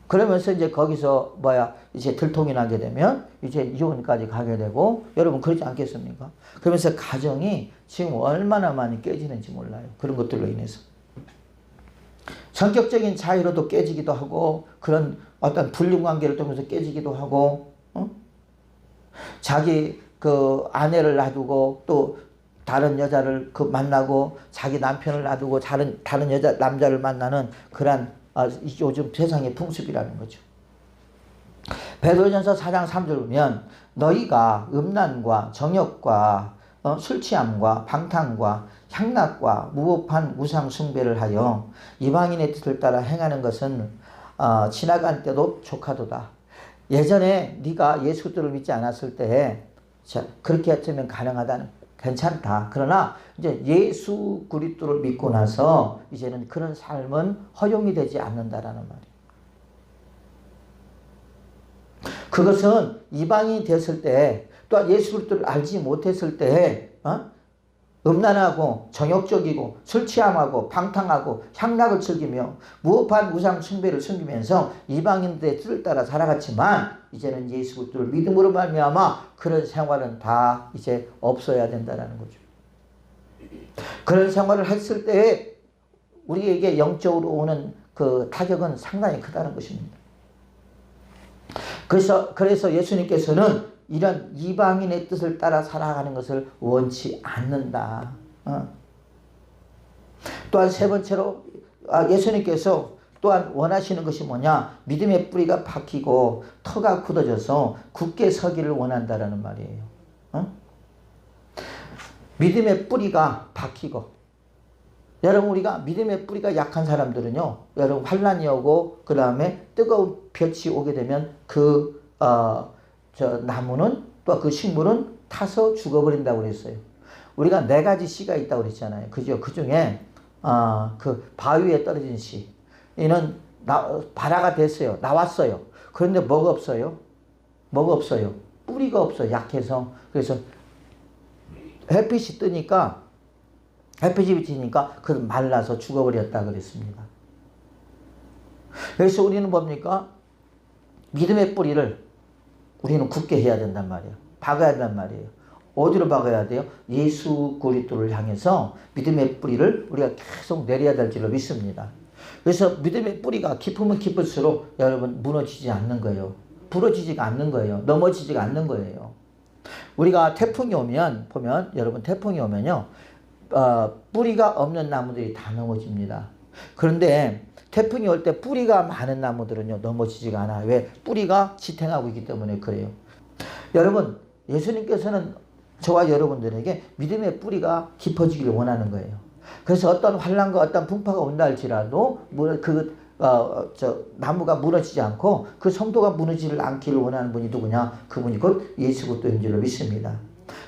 그러면서 이제 거기서 이제 들통이 나게 되면 이제 이혼까지 가게 되고, 여러분 그렇지 않겠습니까? 그러면서 가정이 지금 얼마나 많이 깨지는지 몰라요. 그런 것들로 인해서. 성격적인 차이로도 깨지기도 하고, 그런 어떤 불륜관계를 통해서 깨지기도 하고, 자기 그 아내를 놔두고 또 다른 여자를 만나고, 자기 남편을 놔두고 다른 남자를 만나는 그런 요즘 세상의 풍습이라는 거죠. 베드로전서 4장 3절 보면 너희가 음란과 정욕과 술 취함과 방탕과 향락과 무법한 우상 숭배를 하여 이방인의 뜻을 따라 행하는 것은 지나간 때도 족하도다. 예전에 네가 예수 그리스도를 믿지 않았을 때 그렇게 했으면 가능하다는, 괜찮다. 그러나 이제 예수 그리스도를 믿고 나서 이제는 그런 삶은 허용이 되지 않는다라는 말이에요. 그것은 이방인이 됐을 때, 또한 예수 그리스도를 알지 못했을 때 음란하고 정욕적이고 술 취함하고 방탕하고 향락을 즐기며 무법한 우상 숭배를 숨기면서 이방인들의 뜻을 따라 살아갔지만, 이제는 예수 그리스도를 믿음으로 말미암아 그런 생활은 다 이제 없어야 된다는 거죠. 그런 생활을 했을 때 우리에게 영적으로 오는 그 타격은 상당히 크다는 것입니다. 그래서 예수님께서는 이런 이방인의 뜻을 따라 살아가는 것을 원치 않는다. 또한 세 번째로 예수님께서 또한 원하시는 것이 뭐냐? 믿음의 뿌리가 박히고 터가 굳어져서 굳게 서기를 원한다라는 말이에요. 믿음의 뿌리가 박히고, 여러분 우리가 믿음의 뿌리가 약한 사람들은요, 여러분 환난이 오고 그 다음에 뜨거운 볕이 오게 되면 나무는 또 그 식물은 타서 죽어버린다고 그랬어요. 우리가 4가지 씨가 있다고 그랬잖아요. 그죠? 그 중에 그 바위에 떨어진 씨, 이는 발화가 됐어요. 나왔어요. 그런데 뭐가 없어요? 뿌리가 없어요. 약해서. 그래서 햇빛이 비치니까 그 말라서 죽어버렸다 그랬습니다. 그래서 우리는 뭡니까? 믿음의 뿌리를 우리는 굳게 해야 된단 말이에요. 박아야 된단 말이에요. 어디로 박아야 돼요? 예수 그리스도를 향해서 믿음의 뿌리를 우리가 계속 내려야 될 줄로 믿습니다. 그래서 믿음의 뿌리가 깊으면 깊을수록 여러분 무너지지 않는 거예요. 부러지지가 않는 거예요. 넘어지지가 않는 거예요. 우리가 태풍이 오면 여러분 태풍이 오면요, 뿌리가 없는 나무들이 다 넘어집니다. 그런데 태풍이 올 때 뿌리가 많은 나무들은요 넘어지지가 않아요. 왜? 뿌리가 지탱하고 있기 때문에 그래요. 여러분 예수님께서는 저와 여러분들에게 믿음의 뿌리가 깊어지기를 원하는 거예요. 그래서 어떤 환난과 어떤 풍파가 온다 할지라도 나무가 무너지지 않고 그 성도가 무너지지 않기를 원하는 분이 누구냐? 그분이 곧 예수 그리스도인 줄로 믿습니다.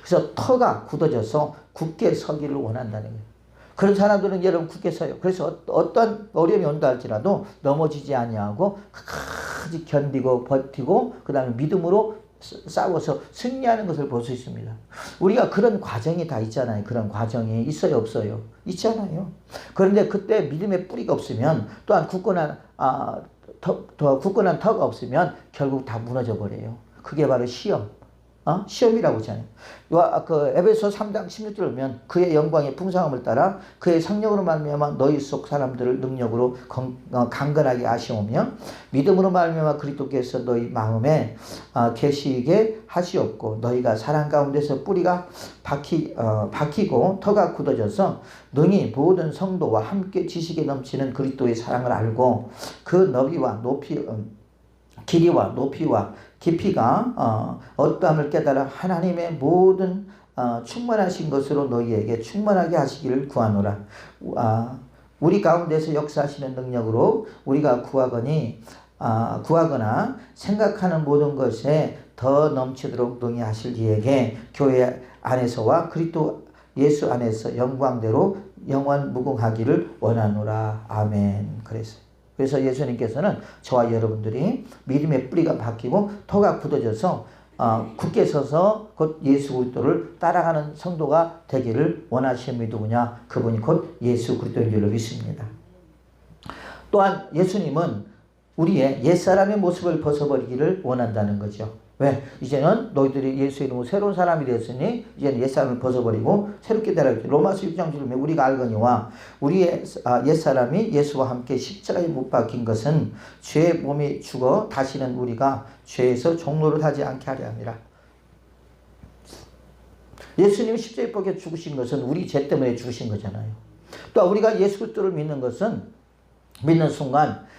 그래서 터가 굳어져서 굳게 서기를 원한다는 거예요. 그런 사람들은 여러분 굳게 서요. 그래서 어떤 어려움이 온다 할지라도 넘어지지 아니하고 끝까지 견디고 버티고 그 다음에 믿음으로 싸워서 승리하는 것을 볼 수 있습니다. 우리가 그런 과정이 다 있잖아요. 그런 과정이 있어요, 없어요? 있잖아요. 그런데 그때 믿음의 뿌리가 없으면, 또한 굳건한 터가 없으면 결국 다 무너져 버려요. 그게 바로 시험이라고 하잖아요. 에베소 3장 16절 보면 그의 영광의 풍성함을 따라 그의 성령으로 말미암아 너희 속 사람들을 능력으로 강건하게 하시오며 믿음으로 말미암아 그리스도께서 너희 마음에 계시게 하시옵고 너희가 사랑 가운데서 뿌리가 박히고 터가 굳어져서 능히 모든 성도와 함께 지식에 넘치는 그리스도의 사랑을 알고 그 너비와 길이와 높이와 깊이가 어떠함을 깨달아 하나님의 모든 충만하신 것으로 너희에게 충만하게 하시기를 구하노라. 우리 가운데서 역사하시는 능력으로 우리가 구하거니 구하거나 생각하는 모든 것에 더 넘치도록 능히 하실 이에게 교회 안에서와 그리스도 예수 안에서 영광대로 영원 무궁하기를 원하노라. 아멘. 그래서 예수님께서는 저와 여러분들이 믿음의 뿌리가 바뀌고 토가 굳어져서 굳게 서서 곧 예수 그리스도를 따라가는 성도가 되기를 원하시는 분이 누구냐? 그분이 곧 예수 그리스도인 줄로 믿습니다. 또한 예수님은 우리의 옛사람의 모습을 벗어버리기를 원한다는 거죠. 왜? 이제는 너희들이 예수 이름으로 새로운 사람이 되었으니 이제는 옛사람을 벗어버리고 새롭게 되라. 로마서 6장 7절에 우리가 알거니와 우리의 옛사람이 예수와 함께 십자가에 못 박힌 것은 죄의 몸이 죽어 다시는 우리가 죄에서 종노릇 하지 않게 하려 함이라. 예수님이 십자가에 박혀 죽으신 것은 우리 죄 때문에 죽으신 거잖아요. 또 우리가 예수 그리스도를 믿는 것은 믿는 순간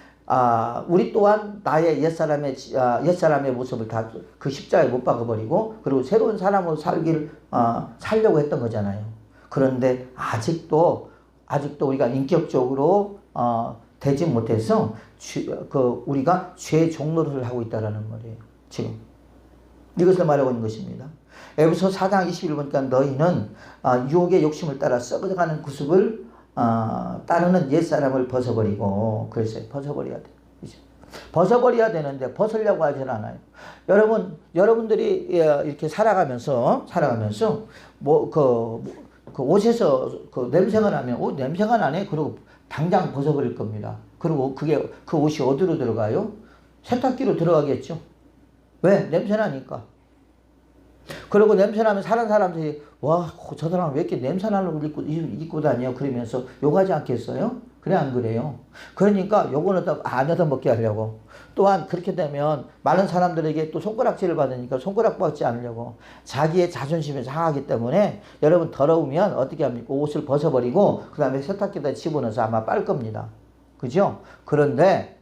우리 또한 나의 옛사람의 모습을 다 그 십자가에 못 박아버리고 그리고 새로운 사람으로 살려고 했던 거잖아요. 그런데 아직도 우리가 인격적으로 되지 못해서 우리가 죄의 종노릇을 하고 있다는 말이에요. 지금 이것을 말하고 있는 것입니다. 에베소 4장 21절 보니까 너희는 유혹의 욕심을 따라 썩어가는 구습을 따르는 옛사람을 벗어버리고 그랬어요. 벗어버려야 돼. 벗어버려야 되는데 벗으려고 하질 않아요. 여러분들이 이렇게 살아가면서 그 옷에서 그 냄새가 나면 옷 냄새가 나네. 그리고 당장 벗어버릴 겁니다. 그리고 그 옷이 어디로 들어가요? 세탁기로 들어가겠죠. 왜? 냄새 나니까. 그리고 냄새나면 사는 사람들이 와, 저 사람 왜 이렇게 냄새나는 걸 입고 다녀? 그러면서 욕하지 않겠어요? 그래 안 그래요? 그러니까 요거는 안 얻어먹게 하려고. 또한 그렇게 되면 많은 사람들에게 또 손가락질을 받으니까 손가락 받지 않으려고. 자기의 자존심이 상하기 때문에 여러분 더러우면 어떻게 합니까? 옷을 벗어버리고 그 다음에 세탁기에다 집어넣어서 아마 빨 겁니다. 그죠? 그런데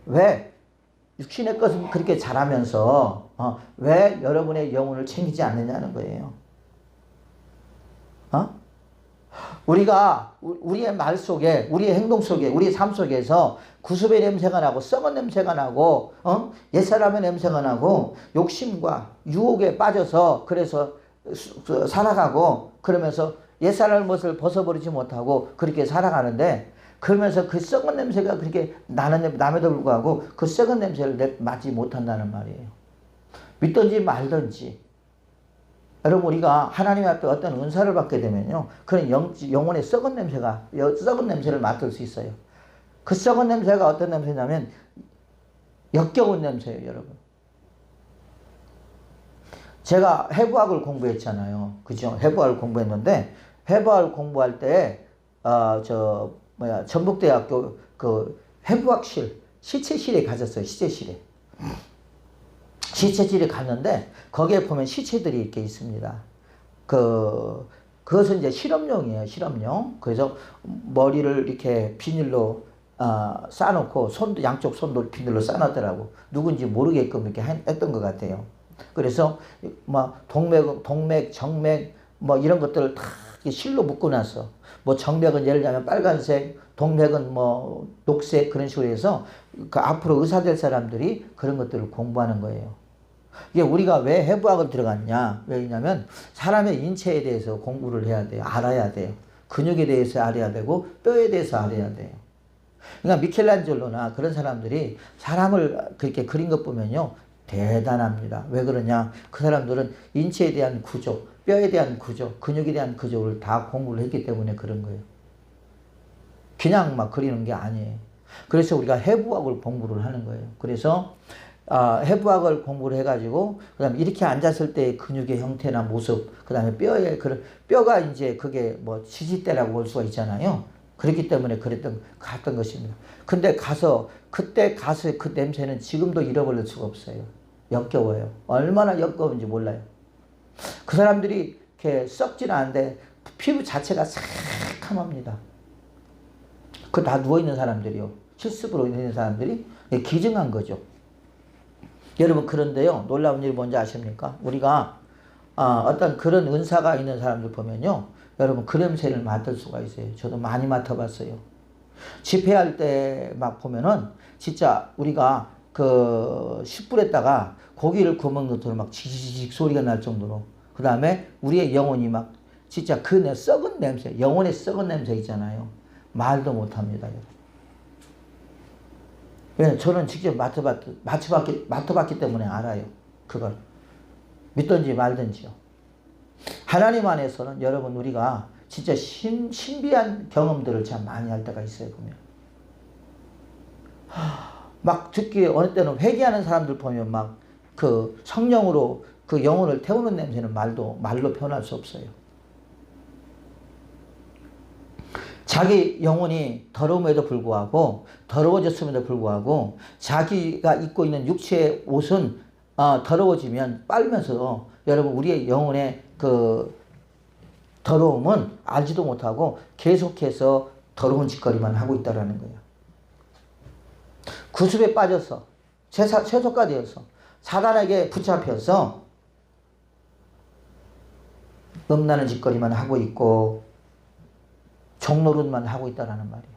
왜 육신의 것은 그렇게 잘하면서 왜 여러분의 영혼을 챙기지 않느냐는 거예요. 우리가 우리의 말 속에, 우리의 행동 속에, 우리의 삶 속에서 구습의 냄새가 나고 썩은 냄새가 나고 옛사람의 냄새가 나고 욕심과 유혹에 빠져서 그래서 살아가고 그러면서 옛사람의 모습을 벗어버리지 못하고 그렇게 살아가는데 그러면서 그 썩은 냄새가 그렇게 남에도 불구하고 그 썩은 냄새를 맡지 못한다는 말이에요. 믿든지 말든지. 여러분 우리가 하나님 앞에 어떤 은사를 받게 되면요. 그런 영혼의 썩은 냄새를 맡을 수 있어요. 그 썩은 냄새가 어떤 냄새냐면 역겨운 냄새예요, 여러분. 제가 해부학을 공부했잖아요. 그죠? 해부학을 공부했는데 해부학을 공부할 때 전북대학교 그 해부학실 시체실에 가졌어요. 시체실에 갔는데 거기에 보면 시체들이 이렇게 있습니다. 그것은 이제 실험용이에요. 실험용. 그래서 머리를 이렇게 비닐로 싸놓고 양쪽 손도 비닐로 싸놨더라고. 누군지 모르게끔 이렇게 했던 것 같아요. 그래서 뭐 동맥, 정맥 뭐 이런 것들을 다 실로 묶어놨어. 뭐 정맥은 예를 들면 빨간색, 동맥은 뭐 녹색 그런 식으로 해서 그 앞으로 의사 될 사람들이 그런 것들을 공부하는 거예요. 이게 우리가 왜 해부학을 들어갔냐? 왜냐면 사람의 인체에 대해서 공부를 해야 돼요. 알아야 돼요. 근육에 대해서 알아야 되고 뼈에 대해서 알아야 돼요. 그러니까 미켈란젤로나 그런 사람들이 사람을 그렇게 그린 것 보면요. 대단합니다. 왜 그러냐? 그 사람들은 인체에 대한 구조, 뼈에 대한 구조, 근육에 대한 구조를 다 공부를 했기 때문에 그런 거예요. 그냥 막 그리는 게 아니에요. 그래서 우리가 해부학을 공부를 하는 거예요. 그래서 해부학을 공부를 해가지고 그다음에 이렇게 앉았을 때의 근육의 형태나 모습, 그다음에 뼈가 이제 그게 뭐 지지대라고 볼 수가 있잖아요. 그렇기 때문에 갔던 것입니다. 근데 그때 가서 그 냄새는 지금도 잃어버릴 수가 없어요. 역겨워요. 얼마나 역겨운지 몰라요. 그 사람들이 이렇게 썩진 않은데 피부 자체가 새카맣니다. 그 다 누워있는 사람들이요. 실습으로 있는 사람들이 기증한 거죠. 여러분 그런데요. 놀라운 일이 뭔지 아십니까? 우리가 어떤 그런 은사가 있는 사람들 보면요. 여러분 그 냄새를 맡을 수가 있어요. 저도 많이 맡아봤어요. 집회할 때 막 보면은 진짜 우리가 그 숯불에다가 고기를 구워 먹는 것처럼 막 지지직 소리가 날 정도로, 그 다음에 우리의 영혼이 막 진짜 그 썩은 냄새, 영혼의 썩은 냄새 있잖아요. 말도 못합니다. 왜? 저는 직접 맡아봤기 때문에 알아요. 그걸. 믿든지 말든지요. 하나님 안에서는 여러분 우리가 진짜 신비한 경험들을 참 많이 할 때가 있어요. 보면 막 듣기에 어느 때는 회개하는 사람들 보면 막 그 성령으로 그 영혼을 태우는 냄새는 말로 표현할 수 없어요. 자기 영혼이 더러움에도 불구하고, 더러워졌음에도 불구하고 자기가 입고 있는 육체의 옷은 더러워지면 빨면서 여러분 우리의 영혼의 그 더러움은 알지도 못하고 계속해서 더러운 짓거리만 하고 있다라는 거예요. 구습에 빠져서 최소가 되어서 사단에게 붙잡혀서 음란한 짓거리만 하고 있고 종노릇만 하고 있다라는 말이에요.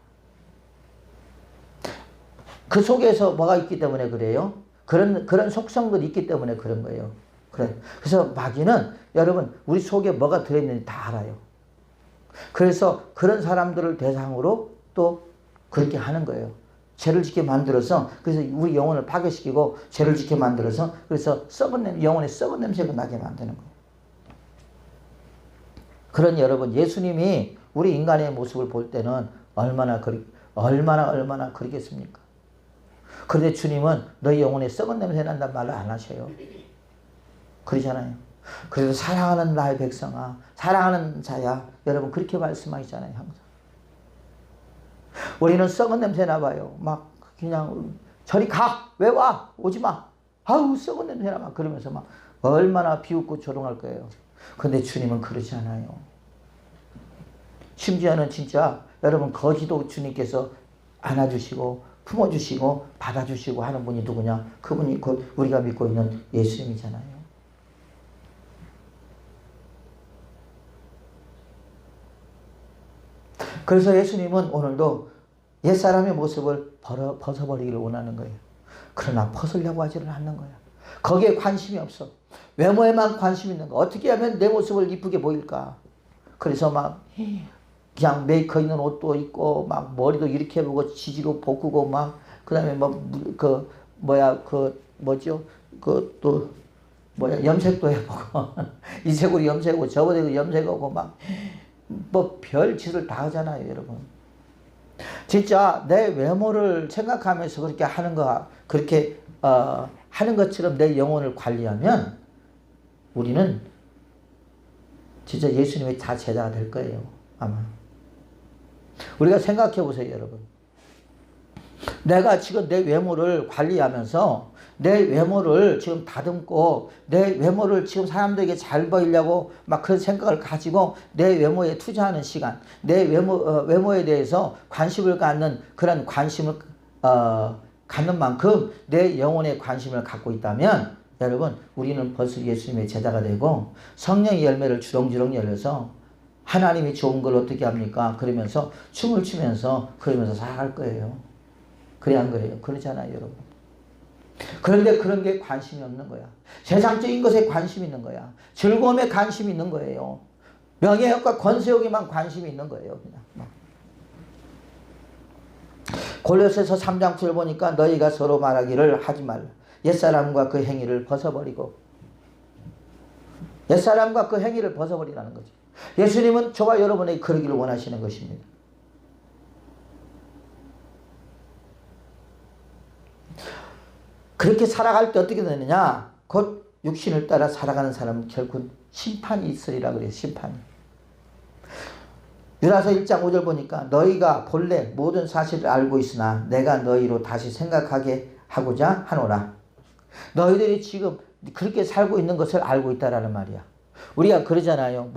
그 속에서 뭐가 있기 때문에 그래요? 그런 속성들이 있기 때문에 그런 거예요. 그래서 마귀는 여러분 우리 속에 뭐가 들어있는지 다 알아요. 그래서 그런 사람들을 대상으로 또 그렇게 하는 거예요. 죄를 짓게 만들어서, 그래서 우리 영혼을 파괴시키고 죄를 짓게 만들어서, 그래서 영혼의 썩은 냄새가 나게 만드는 거예요. 그런 여러분, 예수님이 우리 인간의 모습을 볼 때는 얼마나 그리겠습니까? 그런데 주님은 너희 영혼에 썩은 냄새 난단 말을 안 하셔요. 그러잖아요. 그래서 사랑하는 나의 백성아, 사랑하는 자야, 여러분 그렇게 말씀하시잖아요. 항상. 우리는 썩은 냄새 나봐요. 막 그냥 저리 가! 왜 와? 오지 마! 아우 썩은 냄새 나! 막 그러면서 막 얼마나 비웃고 조롱할 거예요. 근데 주님은 그러지 않아요. 심지어는 진짜 여러분 거지도 주님께서 안아주시고 품어주시고 받아주시고 하는 분이 누구냐? 그분이 곧 우리가 믿고 있는 예수님이잖아요. 그래서 예수님은 오늘도 옛사람의 모습을 벗어버리기를 원하는 거예요. 그러나 벗으려고 하지는 않는 거야. 거기에 관심이 없어. 외모에만 관심이 있는 거야. 어떻게 하면 내 모습을 이쁘게 보일까? 그래서 막 그냥 메이커 있는 옷도 입고 막 머리도 이렇게 해보고 지지로 볶고 막 그다음에 염색도 해보고 이 색으로 염색하고 저번에도 염색하고 막 뭐 별 짓을 다 하잖아요, 여러분. 진짜 내 외모를 생각하면서 그렇게 하는 것처럼 내 영혼을 관리하면 우리는 진짜 예수님의 다 제자가 될 거예요, 아마. 우리가 생각해 보세요, 여러분. 내가 지금 내 외모를 관리하면서 내 외모를 지금 다듬고 내 외모를 지금 사람들에게 잘 보이려고 막 그런 생각을 가지고 내 외모에 투자하는 시간, 내 외모에 대해서 관심을 갖는 그런 관심을 갖는 만큼 내 영혼에 관심을 갖고 있다면 여러분 우리는 벌써 예수님의 제자가 되고 성령의 열매를 주렁주렁 열려서 하나님이 좋은 걸 어떻게 합니까? 그러면서 춤을 추면서 그러면서 살아갈 거예요. 그래 안 그래요? 그러잖아요, 여러분. 그런데 그런 게 관심이 없는 거야. 세상적인 것에 관심이 있는 거야. 즐거움에 관심이 있는 거예요. 명예욕과 권세욕에만 관심이 있는 거예요. 그냥. 골로새서 3장 9절 보니까 너희가 서로 말하기를 하지 말라. 옛사람과 그 행위를 벗어버리고. 옛사람과 그 행위를 벗어버리라는 거죠. 예수님은 저와 여러분에게 그러기를 원하시는 것입니다. 그렇게 살아갈 때 어떻게 되느냐? 곧 육신을 따라 살아가는 사람은 결국 심판이 있으리라 그래요. 심판이. 유다서 1장 5절 보니까 너희가 본래 모든 사실을 알고 있으나 내가 너희로 다시 생각하게 하고자 하노라. 너희들이 지금 그렇게 살고 있는 것을 알고 있다라는 말이야. 우리가 그러잖아요.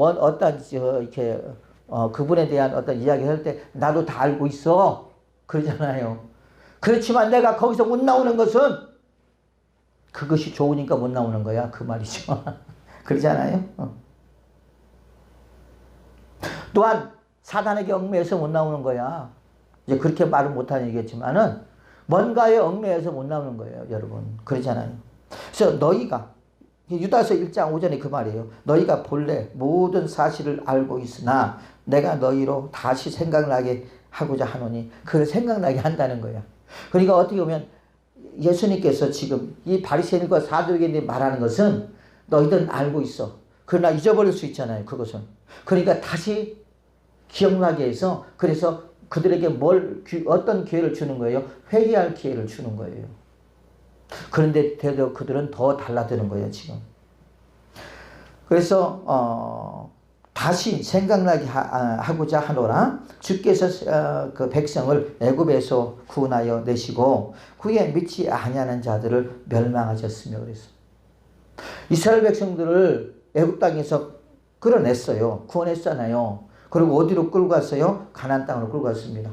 그분에 대한 어떤 이야기를 할 때 나도 다 알고 있어. 그러잖아요. 그렇지만 내가 거기서 못 나오는 것은 그것이 좋으니까 못 나오는 거야. 그 말이죠. 그러잖아요. 또한 사단에게 얽매여서 못 나오는 거야. 이제 그렇게 말은 못하는 얘기겠지만은 뭔가에 얽매여서 못 나오는 거예요, 여러분. 그렇잖아요. 그래서 너희가 유다서 1장 5절에 그 말이에요. 너희가 본래 모든 사실을 알고 있으나 내가 너희로 다시 생각나게 하고자 하노니 그걸 생각나게 한다는 거야. 그러니까 어떻게 보면 예수님께서 지금 이 바리새인과 사두개인들이 말하는 것은 너희들은 알고 있어. 그러나 잊어버릴 수 있잖아요. 그것은. 그러니까 다시 기억나게 해서 그래서 그들에게 어떤 기회를 주는 거예요? 회개할 기회를 주는 거예요. 그런데 되려 그들은 더 달라드는 거예요, 지금. 그래서 다시 생각나게 하고자 하노라. 주께서 그 백성을 애굽에서 구원하여 내시고 그에 믿지 아니하는 자들을 멸망하셨으며 그랬어요. 이스라엘 백성들을 애굽 땅에서 끌어냈어요. 구원했잖아요. 그리고 어디로 끌고 갔어요? 가나안 땅으로 끌고 갔습니다.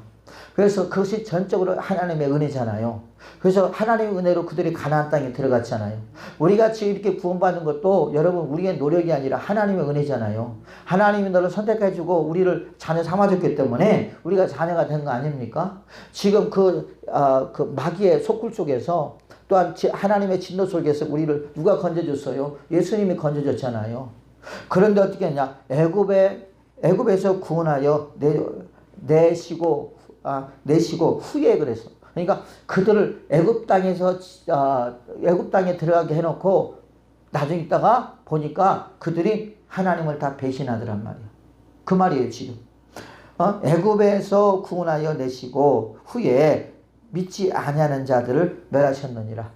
그래서 그것이 전적으로 하나님의 은혜잖아요. 그래서 하나님의 은혜로 그들이 가나안 땅에 들어갔잖아요. 우리가 지금 이렇게 구원받는 것도 여러분 우리의 노력이 아니라 하나님의 은혜잖아요. 하나님이 너를 선택해주고 우리를 자녀 삼아줬기 때문에 우리가 자녀가 된 거 아닙니까? 지금 그 마귀의 속굴 속에서 또한 하나님의 진노 속에서 우리를 누가 건져줬어요? 예수님이 건져줬잖아요. 그런데 어떻게 했냐? 애굽에서 구원하여 내시고 후에 그래서. 그러니까 그들을 애굽 땅에 들어가게 해놓고 나중에 있다가 보니까 그들이 하나님을 다 배신하더란 말이에요. 그 말이에요, 지금. 애굽에서 구원하여 내시고 후에 믿지 아니하는 자들을 멸하셨느니라.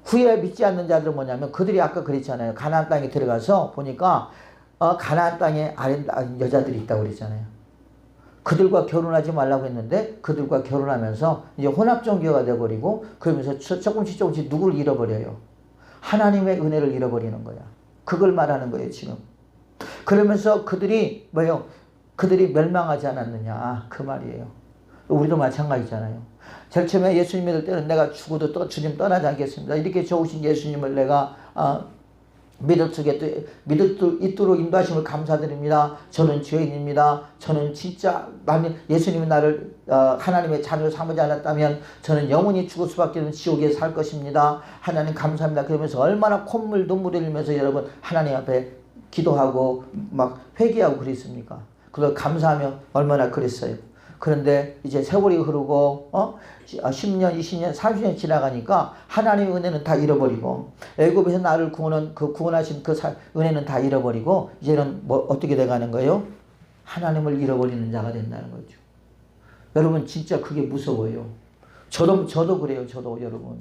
후에 믿지 않는 자들은 뭐냐면 그들이 아까 그랬잖아요. 가나안 땅에 들어가서 보니까 가나안 땅에 아름다운 여자들이 있다고 그랬잖아요. 그들과 결혼하지 말라고 했는데 그들과 결혼하면서 이제 혼합종교가 돼버리고 그러면서 조금씩 누구를 잃어버려요. 하나님의 은혜를 잃어버리는 거야. 그걸 말하는 거예요, 지금. 그러면서 그들이 뭐예요? 그들이 멸망하지 않았느냐 그 말이에요. 우리도 마찬가지잖아요. 제일 처음에 예수님 믿을 때는 내가 죽어도 또 주님 떠나지 않겠습니다. 이렇게 좋으신 예수님을 내가 믿을 수 있도록 인도하심을 감사드립니다. 저는 죄인입니다. 저는 진짜 예수님이 나를 하나님의 자녀로 삼지 않았다면 저는 영원히 죽을 수밖에 없는 지옥에 살 것입니다. 하나님 감사합니다. 그러면서 얼마나 콧물 눈물을 흘리면서 여러분 하나님 앞에 기도하고 막 회개하고 그랬습니까? 그걸 감사하며 얼마나 그랬어요. 그런데 이제 세월이 흐르고 10년, 20년, 30년 지나가니까 하나님의 은혜는 다 잃어버리고 애굽에서 나를 구원하신 그 은혜는 다 잃어버리고 이제는 어떻게 돼가는 거예요? 하나님을 잃어버리는 자가 된다는 거죠. 여러분 진짜 그게 무서워요. 저도 그래요. 저도 여러분.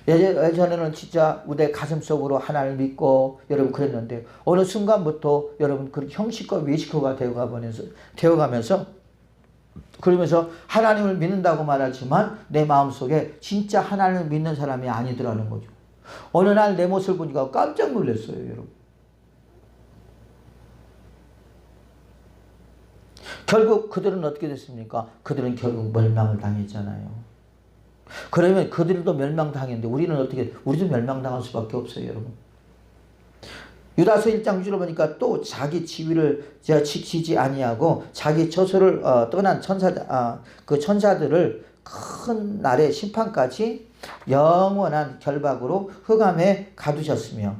예전에는 진짜 내 가슴속으로 하나님을 믿고 여러분 그랬는데 어느 순간부터 여러분 그 형식과 외식화가 되어가면서 그러면서 하나님을 믿는다고 말하지만 내 마음속에 진짜 하나님을 믿는 사람이 아니더라는 거죠. 어느 날 내 모습을 보니까 깜짝 놀랐어요, 여러분. 결국 그들은 어떻게 됐습니까? 그들은 결국 멸망을 당했잖아요. 그러면 그들도 멸망당했는데 우리도 멸망당할 수밖에 없어요, 여러분. 유다서 1장 6절을 보니까 또 자기 지위를 지키지 아니하고 자기 처소를 떠난 그 천사들을 큰 날의 심판까지 영원한 결박으로 흑암에 가두셨으며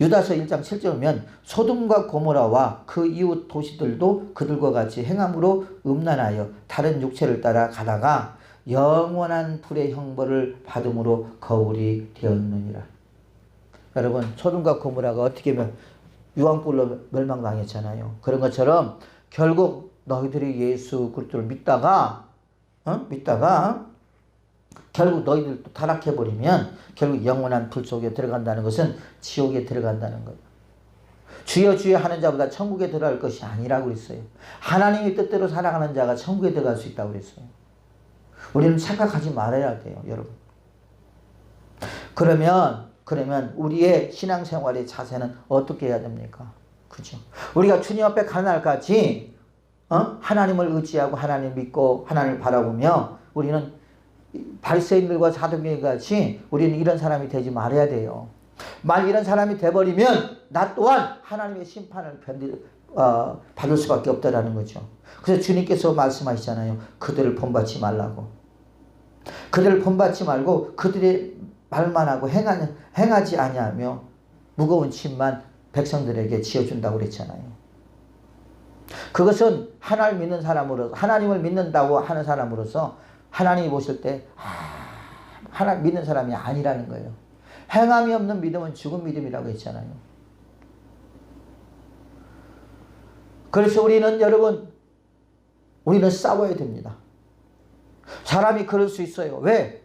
유다서 1장 7절 보면 소돔과 고모라와 그 이웃 도시들도 그들과 같이 행함으로 음란하여 다른 육체를 따라 가다가 영원한 불의 형벌을 받음으로 거울이 되었느니라. 여러분 소돔과 고모라가 어떻게 보면 유황불로 멸망당했잖아요. 그런 것처럼 결국 너희들이 예수 그리스도를 믿다가 결국 너희들도 타락해버리면 결국 영원한 불 속에 들어간다는 것은 지옥에 들어간다는 거예요. 주여 주여 하는 자보다 천국에 들어갈 것이 아니라고 그랬어요. 하나님의 뜻대로 살아가는 자가 천국에 들어갈 수 있다고 그랬어요. 우리는 착각하지 말아야 돼요, 여러분. 그러면 우리의 신앙생활의 자세는 어떻게 해야 됩니까? 그죠? 우리가 주님 앞에 가는 날까지 하나님을 의지하고 하나님 믿고 하나님을 바라보며 우리는 바리새인들과 사두개인 같이 우리는 이런 사람이 되지 말아야 돼요. 만약 이런 사람이 돼버리면 나 또한 하나님의 심판을 받을 수밖에 없다라는 거죠. 그래서 주님께서 말씀하시잖아요. 그들을 본받지 말라고. 그들을 본받지 말고 그들의 말만 하고 행하지 아니하며 무거운 짐만 백성들에게 지어준다고 그랬잖아요. 그것은 하나님을 믿는 사람으로서, 하나님을 믿는다고 하는 사람으로서 하나님이 보실 때 하나님 믿는 사람이 아니라는 거예요. 행함이 없는 믿음은 죽은 믿음이라고 했잖아요. 그래서 우리는 여러분, 우리는 싸워야 됩니다. 사람이 그럴 수 있어요. 왜?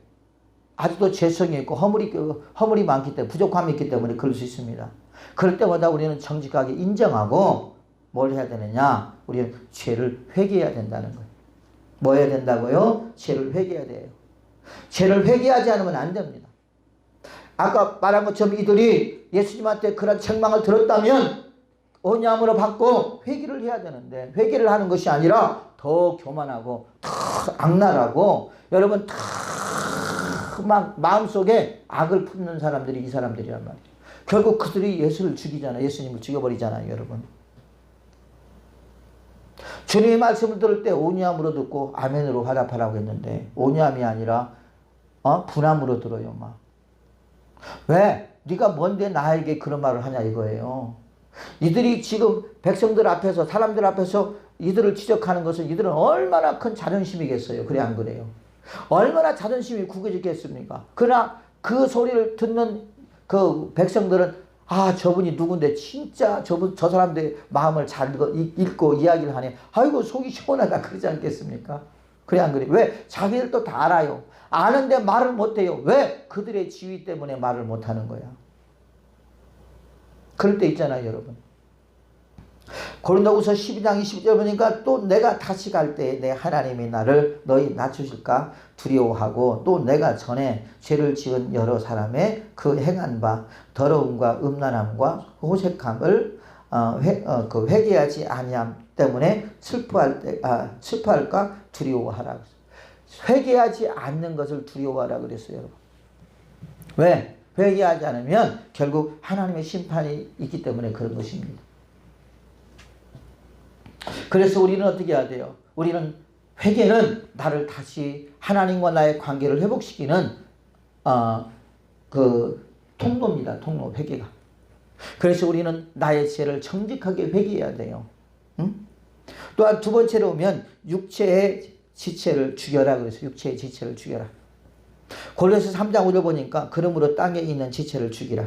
아직도 죄성이 있고 허물이 많기 때문에, 부족함이 있기 때문에 그럴 수 있습니다. 그럴 때마다 우리는 정직하게 인정하고 뭘 해야 되느냐? 우리는 죄를 회개해야 된다는 거예요. 뭐 해야 된다고요? 죄를 회개해야 돼요. 죄를 회개하지 않으면 안 됩니다. 아까 말한 것처럼 이들이 예수님한테 그런 책망을 들었다면 언약으로 받고 회개를 해야 되는데, 회개를 하는 것이 아니라 더 교만하고 더 악랄하고 여러분 막 마음속에 악을 품는 사람들이 이 사람들이란 말이죠. 결국 그들이 예수를 죽이잖아요. 예수님을 죽여버리잖아요. 여러분, 주님의 말씀을 들을 때 온유함으로 듣고 아멘으로 화답하라고 했는데 온유함이 아니라 분함으로 들어요. 막 왜? 네가 뭔데 나에게 그런 말을 하냐 이거예요. 이들이 지금 백성들 앞에서, 사람들 앞에서 이들을 지적하는 것은 이들은 얼마나 큰 자존심이겠어요. 그래 안 그래요? 얼마나 자존심이 구겨지겠습니까? 그러나 그 소리를 듣는 그 백성들은 저분이 누군데 진짜 저 사람들의 마음을 잘 읽고 이야기를 하네. 아이고 속이 시원하다 그러지 않겠습니까? 그래 안 그래? 왜? 자기들도 다 알아요. 아는데 말을 못해요. 왜? 그들의 지위 때문에 말을 못하는 거야. 그럴 때 있잖아요, 여러분. 고린도후서 12장 20절 보니까 또 내가 다시 갈 때 내 하나님이 나를 너희 낮추실까 두려워하고 또 내가 전에 죄를 지은 여러 사람의 그 행한 바 더러움과 음란함과 호색함을 회개하지 아니함 때문에 슬퍼할까 두려워하라. 회개하지 않는 것을 두려워하라 그랬어요, 여러분. 왜? 회개하지 않으면 결국 하나님의 심판이 있기 때문에 그런 것입니다. 그래서 우리는 어떻게 해야 돼요? 우리는 회개는 나를 다시 하나님과 나의 관계를 회복시키는 그 통로입니다. 통로, 회개가. 그래서 우리는 나의 죄를 정직하게 회개해야 돼요. 응? 또한 두 번째로 오면 육체의 지체를 죽여라 그래서 육체의 지체를 죽여라. 골로새 3장 5절 보니까 그러므로 땅에 있는 지체를 죽이라.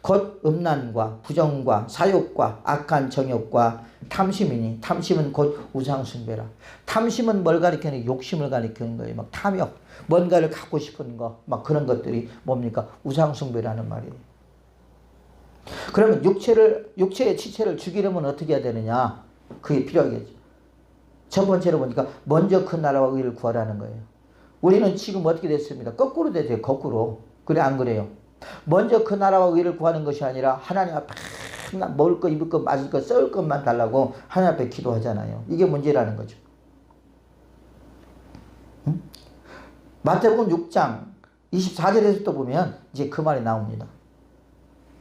곧 음란과 부정과 사욕과 악한 정욕과 탐심이니 탐심은 곧 우상숭배라. 탐심은 뭘 가리키는? 욕심을 가리키는 거예요. 막 탐욕, 뭔가를 갖고 싶은 거, 막 그런 것들이 뭡니까? 우상숭배라는 말이에요. 그러면 육체의 지체를 죽이려면 어떻게 해야 되느냐? 그게 필요하겠죠. 첫 번째로 보니까 먼저 그 나라와 의를 구하라는 거예요. 우리는 지금 어떻게 됐습니다? 거꾸로 됐어요. 거꾸로. 그래 안 그래요? 먼저 그 나라와 의를 구하는 것이 아니라 하나님 앞에 맨날 먹을 거, 입을 거, 마실 거, 썰 것만 달라고 하나님 앞에 기도하잖아요. 이게 문제라는 거죠. 응? 마태복음 6장 24절에서 또 보면 이제 그 말이 나옵니다.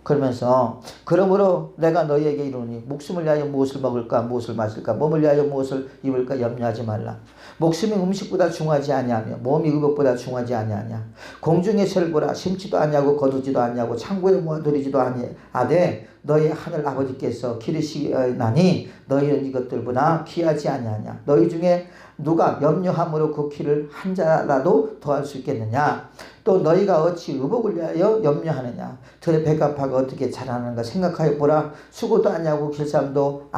그러면서 그러므로 내가 너희에게 이르노니 목숨을 위하여 무엇을 먹을까 무엇을 마실까 몸을 위하여 무엇을 입을까 염려하지 말라. 목숨이 음식보다 중하지 아니하며 몸이 의복보다 중하지 아니하냐. 공중의 새를 보라. 심지도 아니하고 거두지도 아니하고 창고에 모아두리지도 아니하되 너희 하늘 아버지께서 기르시나니 너희는 이것들보다 귀하지 아니하냐. 너희 중에 누가 염려함으로 그 키를 한 자라도 더할 수 있겠느냐. 또 너희가 어찌 의복을 위하여 염려하느냐. 들의 백합화가 어떻게 자라는가 생각하여 보라. 수고도 아니하고 길쌈도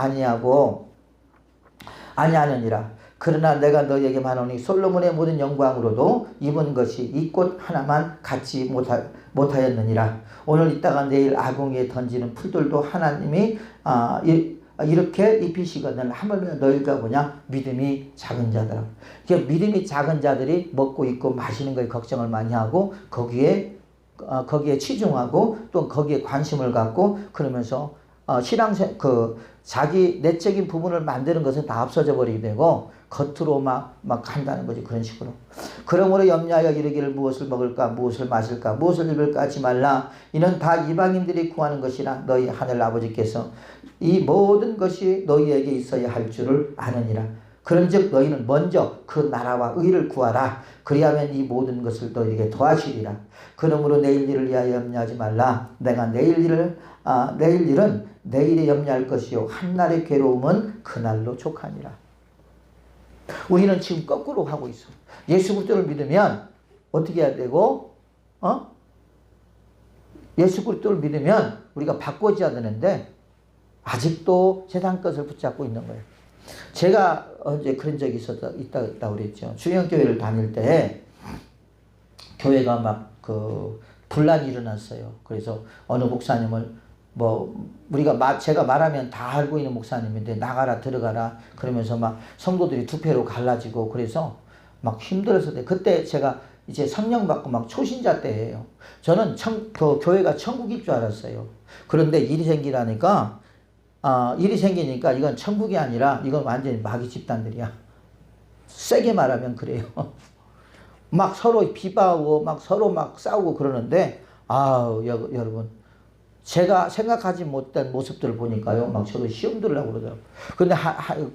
아니하느니라. 그러나 내가 너희에게 말하노니 솔로몬의 모든 영광으로도 입은 것이 이 꽃 하나만 갖지 못하였느니라. 오늘 있다가 내일 아궁이에 던지는 풀들도 하나님이 이렇게 입히시거든. 하물며 너희가 뭐냐? 믿음이 작은 자들아. 믿음이 작은 자들이 먹고 입고 마시는 거에 걱정을 많이 하고 거기에 치중하고 또 거기에 관심을 갖고 그러면서 자기 내적인 부분을 만드는 것은 다 없어져 버리게 되고 겉으로 막 한다는 거지. 그런 식으로. 그러므로 염려하여 이르기를 무엇을 먹을까 무엇을 마실까 무엇을 입을까 하지 말라. 이는 다 이방인들이 구하는 것이라 너희 하늘 아버지께서 이 모든 것이 너희에게 있어야 할 줄을 아느니라. 그런즉 너희는 먼저 그 나라와 의를 구하라. 그리하면 이 모든 것을 너희에게 더하시리라. 그러므로 내일 일을 위하여 염려하지 말라. 내가 내일 일은 내일에 염려할 것이요 한날의 괴로움은 그날로 족하니라. 우리는 지금 거꾸로 하고 있어. 예수 그리스도를 믿으면 어떻게 해야 되고, 예수 그리스도를 믿으면 우리가 바꿔져야 되는데 아직도 세상 것을 붙잡고 있는 거예요. 제가 언제 그런 적이 있다고 그랬죠. 중형교회를 다닐 때 교회가 막 분란이 일어났어요. 그래서 어느 목사님을 제가 말하면 다 알고 있는 목사님인데 나가라 들어가라 그러면서 막 성도들이 두 패로 갈라지고 그래서 막 힘들었을 때 그때 제가 이제 성령 받고 막 초신자 때예요. 저는 교회가 천국일 줄 알았어요. 그런데 일이 생기니까 이건 천국이 아니라 이건 완전히 마귀 집단들이야. 세게 말하면 그래요. 막 서로 비방하고 막 서로 막 싸우고 그러는데 여러분 제가 생각하지 못한 모습들을 보니까요. 막 저도 시험 들으려고 그러더라고요. 근데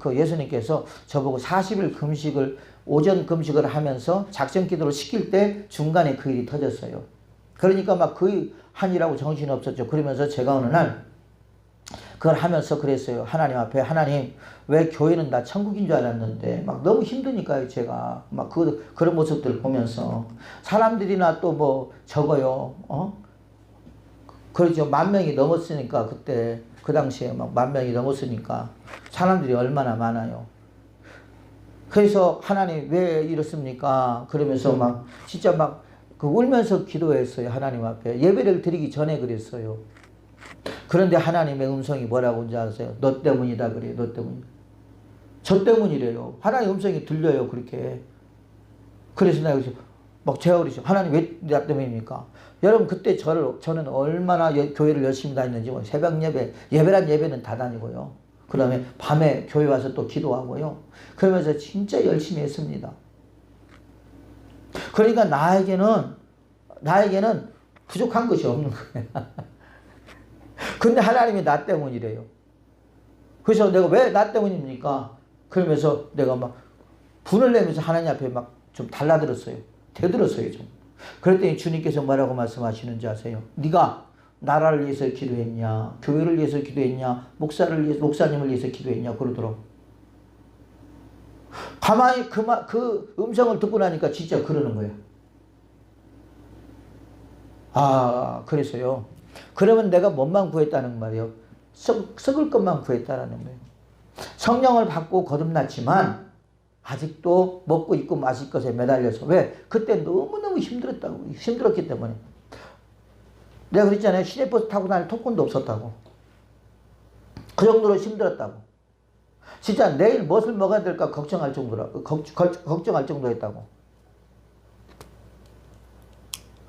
그 예수님께서 저보고 40일 금식을 오전 금식을 하면서 작전 기도를 시킬 때 중간에 그 일이 터졌어요. 그러니까 막 그 한이라고 정신이 없었죠. 그러면서 제가 어느 날 그걸 하면서 그랬어요. 하나님 앞에 하나님 왜 교회는 나 천국인 줄 알았는데 막 너무 힘드니까요. 제가 막 그런 모습들을 보면서 사람들이나 또 적어요. 그렇죠. 10,000명이 넘었으니까 그때 그 당시에 막 10,000명이 넘었으니까 사람들이 얼마나 많아요. 그래서 하나님 왜 이렇습니까? 그러면서 막 진짜 막 울면서 기도했어요. 하나님 앞에 예배를 드리기 전에 그랬어요. 그런데 하나님의 음성이 뭐라고 하는지 아세요? 너 때문이다 그래요. 너 때문이다. 저 때문이래요. 하나님 음성이 들려요. 그렇게. 그래서 내가 막 제가 그러죠. 하나님 왜 나 때문입니까? 여러분 그때 저는 얼마나 교회를 열심히 다녔는지 새벽 예배란 예배는 다 다니고요. 그 다음에 밤에 교회 와서 또 기도하고요. 그러면서 진짜 열심히 했습니다. 그러니까 나에게는 부족한 것이 없는 거예요. 근데 하나님이 나 때문이래요. 그래서 내가 왜 나 때문입니까? 그러면서 내가 막 분을 내면서 하나님 앞에 막 좀 달라들었어요. 대들었어요, 좀. 그랬더니 주님께서 뭐라고 말씀하시는지 아세요? 네가 나라를 위해서 기도했냐? 교회를 위해서 기도했냐? 목사님을 위해서 기도했냐? 그러더라고. 가만히 그 음성을 듣고 나니까 진짜 그러는 거예요. 그래서요. 그러면 내가 뭔만 구했다는 말이에요? 썩을 것만 구했다라는 거예요. 성령을 받고 거듭났지만 아직도 먹고 입고 마실 것에 매달려서 왜? 그때 너무너무 힘들었기 때문에. 내가 그랬잖아요. 시내버스 타고 다닐 토큰도 없었다고. 그 정도로 힘들었다고. 진짜 내일 무엇을 먹어야 될까 걱정할 정도였다고.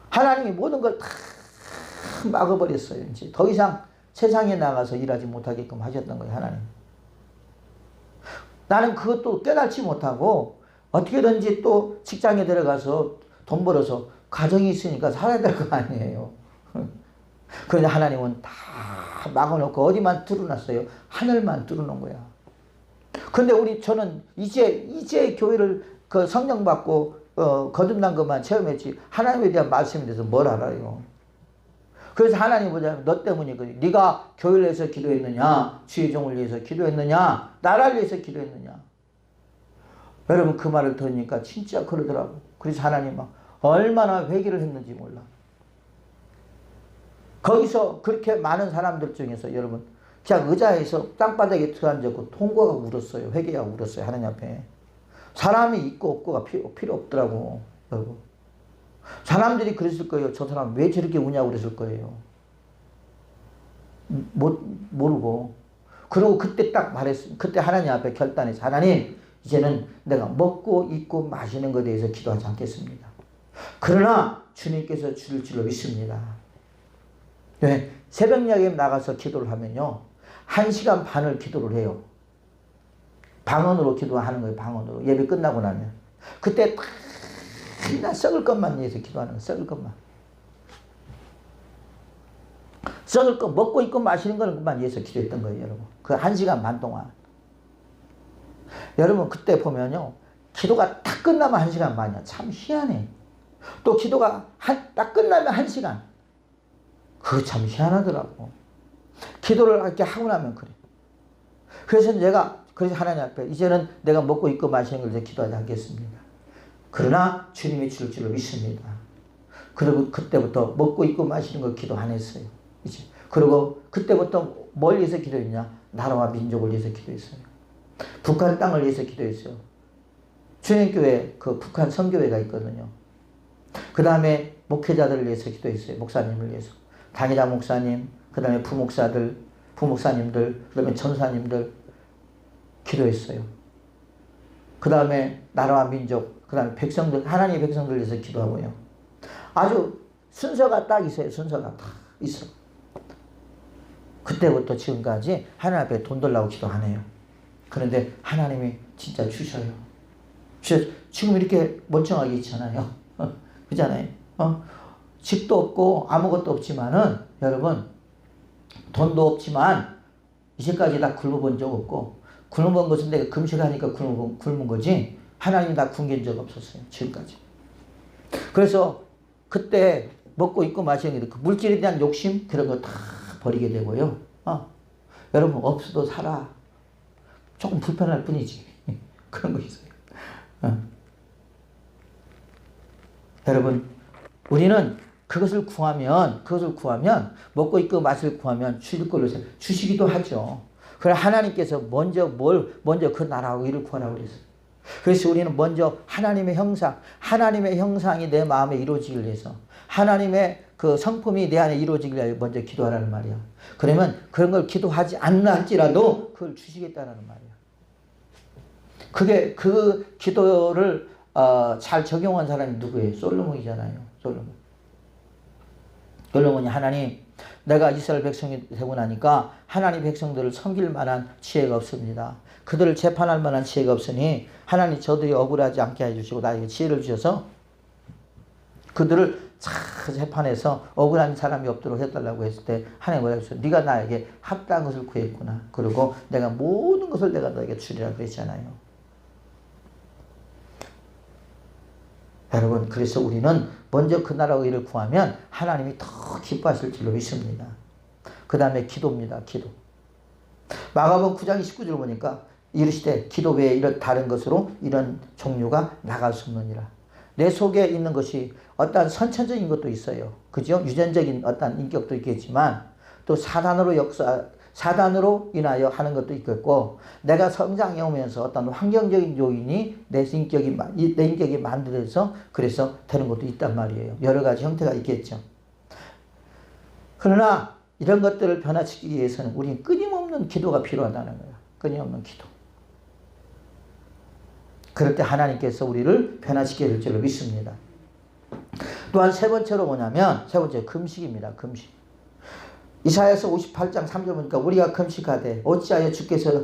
하나님이 모든 걸 다 막아버렸어요. 이제 더 이상 세상에 나가서 일하지 못하게끔 하셨던 거예요. 하나님. 나는 그것도 깨닫지 못하고 어떻게든지 또 직장에 들어가서 돈 벌어서 가정이 있으니까 살아야 될 거 아니에요. 그런데 하나님은 다 막아놓고 어디만 뚫어놨어요? 하늘만 뚫어놓은 거야. 근데 저는 이제 교회를 성령 받고 거듭난 것만 체험했지 하나님에 대한 말씀에 대해서 뭘 알아요? 그래서 하나님 보자면 너 때문이거든. 네가 교회를 위해서 기도했느냐? 주의 종을 위해서 기도했느냐? 나라를 위해서 기도했느냐? 여러분 그 말을 들으니까 진짜 그러더라고. 그래서 하나님 막 얼마나 회개를 했는지 몰라. 거기서 그렇게 많은 사람들 중에서 여러분 그냥 의자에서 땅바닥에 들어앉았고 통곡하고 울었어요. 회개하고 울었어요. 하나님 앞에. 사람이 있고 없고가 필요 없더라고. 여러분. 사람들이 그랬을 거예요. 저 사람 왜 저렇게 우냐고 그랬을 거예요. 모르고. 그리고 그때 딱 말했어요. 그때 하나님 앞에 결단해서 하나님 이제는 내가 먹고 입고 마시는 것에 대해서 기도하지 않겠습니다. 그러나 주님께서 주실 줄로 믿습니다. 네, 새벽녘에 나가서 기도를 하면요. 1시간 반을 기도를 해요. 방언으로 기도하는 거예요. 방언으로. 예배 끝나고 나면. 그때 그냥 썩을 것만 위해서 기도하는 거예요. 썩을 것만. 썩을 것, 먹고 있고 마시는 것만 위해서 기도했던 거예요, 여러분. 그 1시간 반 동안. 여러분, 그때 보면요. 기도가 딱 끝나면 1시간 반이야. 참 희한해. 또 기도가 딱 끝나면 1시간. 그거 참 희한하더라고. 기도를 이렇게 하고 나면 그래. 그래서 그래서 하나님 앞에 이제는 내가 먹고 있고 마시는 걸 이제 기도하지 않겠습니다. 그러나 주님이 줄 줄로 믿습니다. 그리고 그때부터 먹고 있고 마시는 걸 기도 안 했어요. 이제. 그리고 그때부터 뭘 위해서 기도했냐? 나라와 민족을 위해서 기도했어요. 북한 땅을 위해서 기도했어요. 주님교회, 그 북한 선교회가 있거든요. 그 다음에 목회자들을 위해서 기도했어요. 목사님을 위해서. 당회장 목사님, 그 다음에 부목사님들, 그 다음에 전사님들 기도했어요. 그 다음에 나라와 민족, 그 다음에 백성들, 하나님의 백성들 위해서 기도하고요. 아주 순서가 딱 있어요. 순서가 딱 있어. 그때부터 지금까지 하나님 앞에 돈 달라고 기도 안 해요. 그런데 하나님이 진짜 주셔요. 지금 이렇게 멀쩡하게 있잖아요. 그잖아요. 집도 없고 아무것도 없지만은 여러분 돈도 없지만 이제까지 다 굶어본 적 없고 굶어본 것은 내가 금식하니까 굶은 거지 하나님이 다 굶긴 적 없었어요. 지금까지. 그래서 그때 먹고 입고 마시는 그 물질에 대한 욕심 그런 거 다 버리게 되고요. 여러분 없어도 살아. 조금 불편할 뿐이지. 그런 거 있어요. 여러분 우리는 그것을 구하면 먹고 입고 마실 구하면 주실 걸로 주시기도 하죠. 그래 하나님께서 먼저 그 나라하고 일을 구하라고 그랬어요. 그래서 우리는 먼저 하나님의 형상이 내 마음에 이루어지길 위해서 하나님의 그 성품이 내 안에 이루어지길 위해 먼저 기도하라는 말이야. 그러면 그런 걸 기도하지 않나 할지라도 그걸 주시겠다는 말이야. 그게 그 기도를 잘 적용한 사람이 누구예요? 솔로몬이잖아요. 솔로몬이 하나님 내가 이스라엘 백성이 되고 나니까 하나님 백성들을 섬길 만한 지혜가 없습니다. 그들을 재판할 만한 지혜가 없으니 하나님 저들이 억울하지 않게 해주시고 나에게 지혜를 주셔서 그들을 잘 재판해서 억울한 사람이 없도록 해달라고 했을 때 하나님 뭐라고 했어요? 네가 나에게 합당한 것을 구했구나. 그리고 내가 모든 것을 내가 너에게 주리라 그랬잖아요. 여러분 그래서 우리는 먼저 그 나라의 일을 구하면 하나님이 더 기뻐하실 줄로 믿습니다. 그 다음에 기도입니다. 기도. 마가복음 9장 19절 보니까 이르시되 기도 외에 이런 다른 것으로 이런 종류가 나갈 수 없느니라. 내 속에 있는 것이 어떤 선천적인 것도 있어요. 그죠? 유전적인 어떤 인격도 있겠지만 또 사단으로 인하여 하는 것도 있겠고 내가 성장해 오면서 어떤 환경적인 요인이 내 인격이 만들어서 그래서 되는 것도 있단 말이에요. 여러 가지 형태가 있겠죠. 그러나 이런 것들을 변화시키기 위해서는 우리는 끊임없는 기도가 필요하다는 거예요. 끊임없는 기도. 그럴 때 하나님께서 우리를 변화시켜 줄 줄로 믿습니다. 또한 세 번째로 뭐냐면 세 번째 금식입니다. 금식. 이사야서 58장 3절 보니까 우리가 금식하되 어찌하여 주께서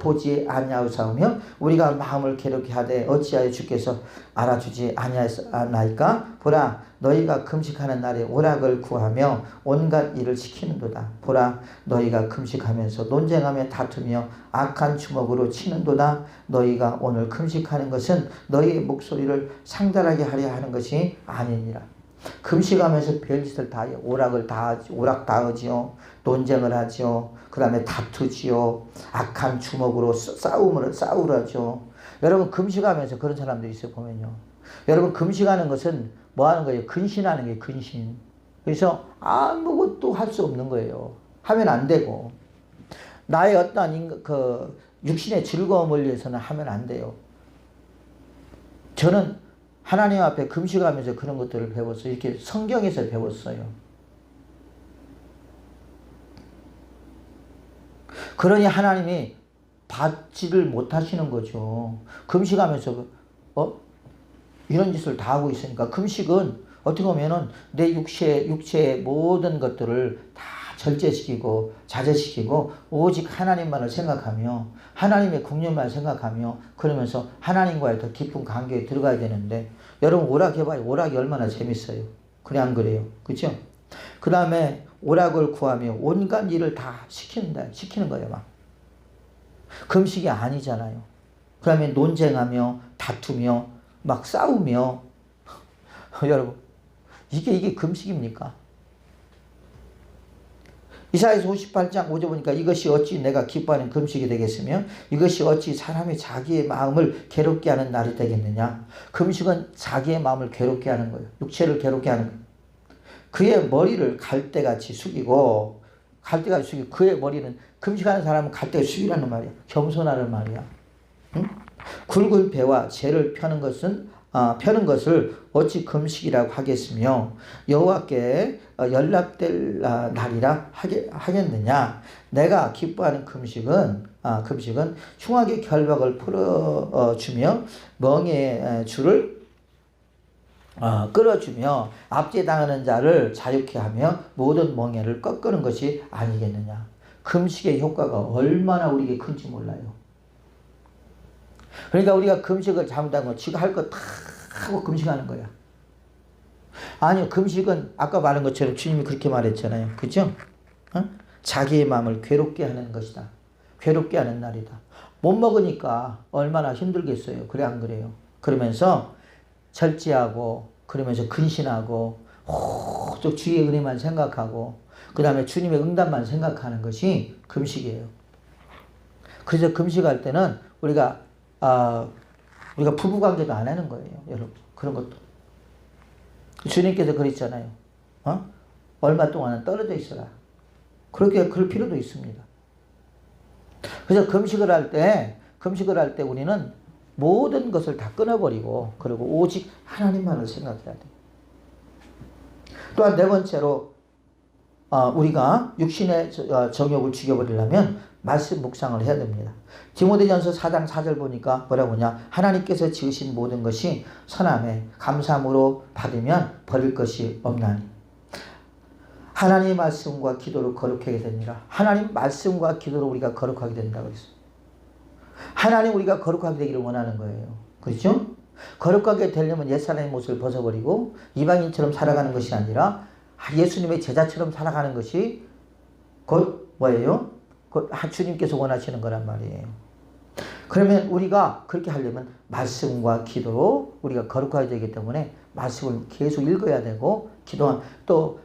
보지 아니하사오며 우리가 마음을 괴롭게 하되 어찌하여 주께서 알아주지 아니하나이까. 보라 너희가 금식하는 날에 오락을 구하며 온갖 일을 시키는도다. 보라 너희가 금식하면서 논쟁하며 다투며 악한 주먹으로 치는도다. 너희가 오늘 금식하는 것은 너희의 목소리를 상달하게 하려 하는 것이 아니니라. 금식하면서 별짓을 다 해요. 오락 다 하지요. 논쟁을 하지요. 그 다음에 다투지요. 악한 주먹으로 싸우라죠. 여러분 금식하면서 그런 사람들이 있어요. 보면요. 여러분 금식하는 것은 뭐 하는 거예요? 근신하는 게 근신. 그래서 아무것도 할 수 없는 거예요. 하면 안 되고. 나의 어떤 그 육신의 즐거움을 위해서는 하면 안 돼요. 저는 하나님 앞에 금식하면서 그런 것들을 배웠어요. 이렇게 성경에서 배웠어요. 그러니 하나님이 받지를 못하시는 거죠. 금식하면서 이런 짓을 다 하고 있으니까 금식은 어떻게 보면은 내 육체의 모든 것들을 다 절제시키고 자제시키고 오직 하나님만을 생각하며 하나님의 국률만 생각하며 그러면서 하나님과의 더 깊은 관계에 들어가야 되는데 여러분 오락해봐요. 오락이 얼마나 재밌어요. 그래 안 그래요? 그죠? 그 다음에 오락을 구하며 온갖 일을 다 시키는 거예요. 막. 금식이 아니잖아요. 그 다음에 논쟁하며 다투며 막 싸우며 여러분 이게 금식입니까? 이사야서 58장 5절 보니까 이것이 어찌 내가 기뻐하는 금식이 되겠으며 이것이 어찌 사람이 자기의 마음을 괴롭게 하는 날이 되겠느냐. 금식은 자기의 마음을 괴롭게 하는 거예요. 육체를 괴롭게 하는 거예요. 그의 머리를 갈대같이 숙이고 그의 머리는 금식하는 사람은 갈대가 숙이라는 말이야. 겸손하는 말이야. 응? 굵은 배와 재를 펴는 것을 어찌 금식이라고 하겠으며 여호와께 연락될 날이라 하겠느냐. 내가 기뻐하는 금식은 흉악의 결박을 풀어주며 멍에의 줄을 끌어주며 압제당하는 자를 자유케 하며 모든 멍에를 꺾는 것이 아니겠느냐. 금식의 효과가 얼마나 우리에게 큰지 몰라요. 그러니까 우리가 금식을 잘못한 건 지가 할 거 다 하고 금식하는 거야. 아니요, 금식은 아까 말한 것처럼 주님이 그렇게 말했잖아요. 그죠? 자기의 마음을 괴롭게 하는 것이다. 괴롭게 하는 날이다. 못 먹으니까 얼마나 힘들겠어요. 그래 안 그래요? 그러면서 절제하고 그러면서 근신하고 오직 주의 은혜만 생각하고 그 다음에 주님의 응답만 생각하는 것이 금식이에요. 그래서 금식할 때는 우리가 부부관계도 안 하는 거예요. 여러분 그런 것도 주님께서 그랬잖아요. 얼마 동안은 떨어져 있어라. 그럴 필요도 있습니다. 그래서 금식을 할 때 우리는 모든 것을 다 끊어버리고 그리고 오직 하나님만을 생각해야 돼. 또한 네 번째로 우리가 육신의 정욕을 죽여버리려면 말씀 묵상을 해야 됩니다. 디모데전서 4장 4절 보니까 뭐라고 하냐. 하나님께서 지으신 모든 것이 선함에 감사함으로 받으면 버릴 것이 없나니. 하나님의 말씀과 기도로 거룩하게 되니라. 하나님 말씀과 기도로 우리가 거룩하게 된다고 했어요. 하나님 우리가 거룩하게 되기를 원하는 거예요. 그렇죠? 거룩하게 되려면 옛사람의 모습을 벗어버리고 이방인처럼 살아가는 것이 아니라 예수님의 제자처럼 살아가는 것이 곧 뭐예요? 곧 주님께서 원하시는 거란 말이에요. 그러면 우리가 그렇게 하려면 말씀과 기도로 우리가 거룩하게 되기 때문에 말씀을 계속 읽어야 되고 기도한 또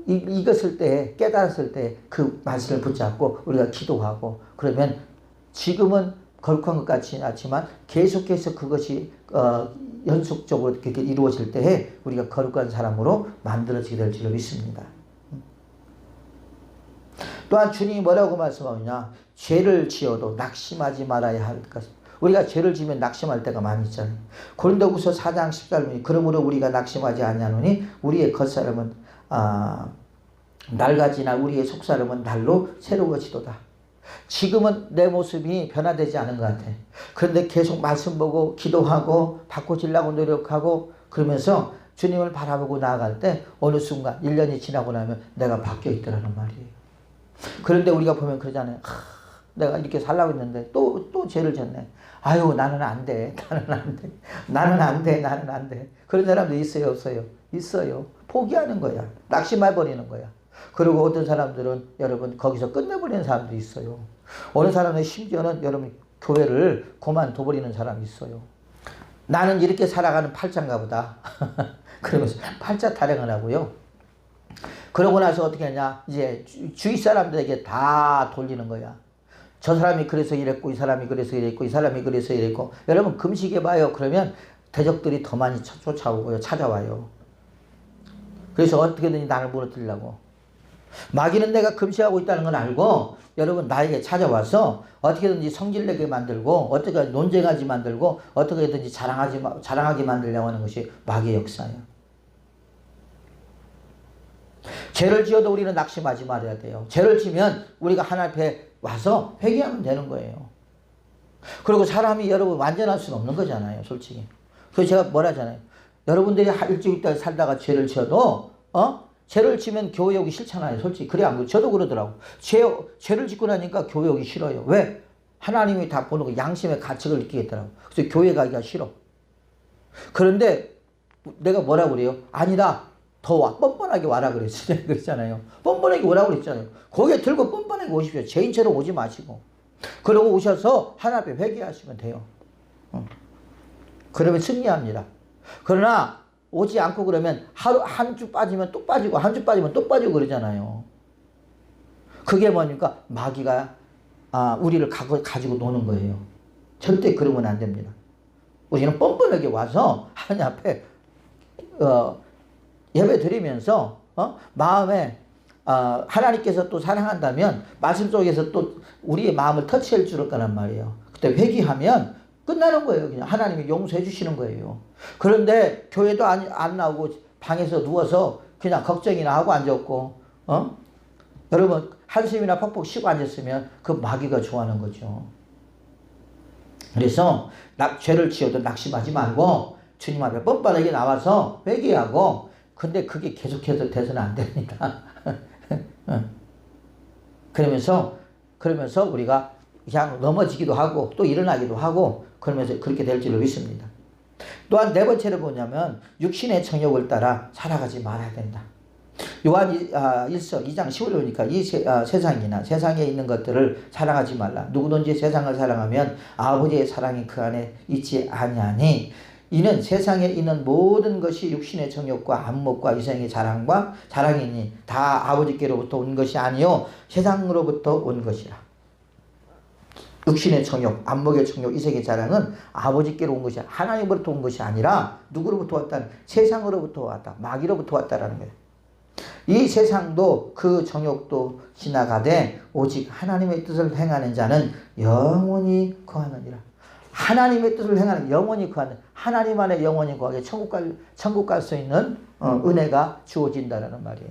읽었을 때 깨달았을 때 그 말씀을 붙잡고 우리가 기도하고 그러면 지금은 거룩한 것 같지 않지만 계속해서 그것이 연속적으로 이렇게 이루어질 때에 우리가 거룩한 사람으로 만들어지게 될 줄로 믿습니다. 또한 주님이 뭐라고 말씀하느냐. 죄를 지어도 낙심하지 말아야 할 것. 우리가 죄를 지면 낙심할 때가 많이 있잖아요. 고린도후서 4장 14절에 그러므로 우리가 낙심하지 아니하노니 우리의 겉사람은 낡아지나 우리의 속사람은 날로 새로워지도다. 지금은 내 모습이 변화되지 않은 것 같아. 그런데 계속 말씀 보고 기도하고 바꿔지려고 노력하고 그러면서 주님을 바라보고 나아갈 때 어느 순간 1년이 지나고 나면 내가 바뀌어 있더라는 말이에요. 그런데 우리가 보면 그러잖아요. 내가 이렇게 살라고 했는데 또 죄를 졌네. 아유 나는 안 돼. 나는 안 돼. 그런 사람도 있어요 없어요? 있어요. 포기하는 거야. 낙심해버리는 거야. 그리고 어떤 사람들은 여러분 거기서 끝내버리는 사람도 있어요. 어느 사람은 심지어는 여러분 교회를 그만둬버리는 사람이 있어요. 나는 이렇게 살아가는 팔자인가 보다. 그러면서 팔자 타령을 하고요. 그러고 나서 어떻게 하냐. 이제 주위 사람들에게 다 돌리는 거야. 저 사람이 그래서 이랬고 이 사람이 그래서 이랬고 이 사람이 그래서 이랬고. 여러분 금식해봐요. 그러면 대적들이 더 많이 쫓아오고요. 찾아와요. 그래서 어떻게든지 나를 무너뜨리려고. 마귀는 내가 금식하고 있다는 걸 알고 여러분 나에게 찾아와서 어떻게든지 성질내게 만들고 어떻게 논쟁하지 만들고 어떻게든지 자랑하게 만들려고 하는 것이 마귀의 역사예요. 죄를 지어도 우리는 낙심하지 말아야 돼요. 죄를 지면 우리가 하나님 앞에 와서 회개하면 되는 거예요. 그리고 사람이 여러분 완전할 수는 없는 거잖아요. 솔직히. 그래서 제가 뭐라 하잖아요. 여러분들이 일주일 동안 살다가 죄를 지어도 죄를 지면 교회 오기 싫잖아요. 솔직히. 그래 안 그래요? 저도 그러더라고. 죄를 짓고 나니까 교회 오기 싫어요. 왜? 하나님이 다 보는 거 양심의 가책을 느끼겠더라고. 그래서 교회 가기가 싫어. 그런데 내가 뭐라고 그래요? 아니다. 더 와. 뻔뻔하게 와라 그랬어요. 그랬잖아요. 뻔뻔하게 오라고 그랬잖아요. 고개 들고 뻔뻔하게 오십시오. 죄인처럼 오지 마시고. 그러고 오셔서 하나님 앞에 회개하시면 돼요. 그러면 승리합니다. 그러나 오지 않고 그러면 하루 한 주 빠지면 또 빠지고 한 주 빠지면 또 빠지고 그러잖아요. 그게 뭐니까 마귀가 우리를 가지고 노는 거예요. 절대 그러면 안 됩니다. 우리는 뻔뻔하게 와서 하나님 앞에 예배 드리면서 마음에 하나님께서 또 사랑한다면 말씀 속에서 또 우리의 마음을 터치해 줄 거란 말이에요. 그때 회개하면 끝나는 거예요. 그냥 하나님이 용서해 주시는 거예요. 그런데 교회도 안 나오고 방에서 누워서 그냥 걱정이나 하고 앉았고 여러분 한숨이나 퍽퍽 쉬고 앉았으면 그 마귀가 좋아하는 거죠. 그래서 죄를 지어도 낙심하지 말고 주님 앞에 뻔뻔하게 나와서 회개하고 근데 그게 계속해서 돼서는 안 됩니다. 그러면서 우리가 그냥 넘어지기도 하고 또 일어나기도 하고 그러면서 그렇게 될 줄을 믿습니다. 또한 네 번째로 뭐냐면 육신의 정욕을 따라 살아가지 말아야 된다. 요한 1서 2장 15절 보니까 이 세상이나 세상에 있는 것들을 사랑하지 말라. 누구든지 세상을 사랑하면 아버지의 사랑이 그 안에 있지 아니하니 이는 세상에 있는 모든 것이 육신의 정욕과 안목과 이생의 자랑이니 다 아버지께로부터 온 것이 아니요 세상으로부터 온 것이라. 육신의 정욕, 안목의 정욕, 이생의 자랑은 아버지께로 온 것이 하나님으로부터 온 것이 아니라 누구로부터 왔다? 세상으로부터 왔다. 마귀로부터 왔다라는 거예요. 이 세상도 그 정욕도 지나가되 오직 하나님의 뜻을 행하는 자는 영원히 거하느니라. 하나님의 뜻을 행하는 영원히 거하는 하나님 안에 영원히 거하게 천국 갈 수 있는 은혜가 주어진다는 말이에요.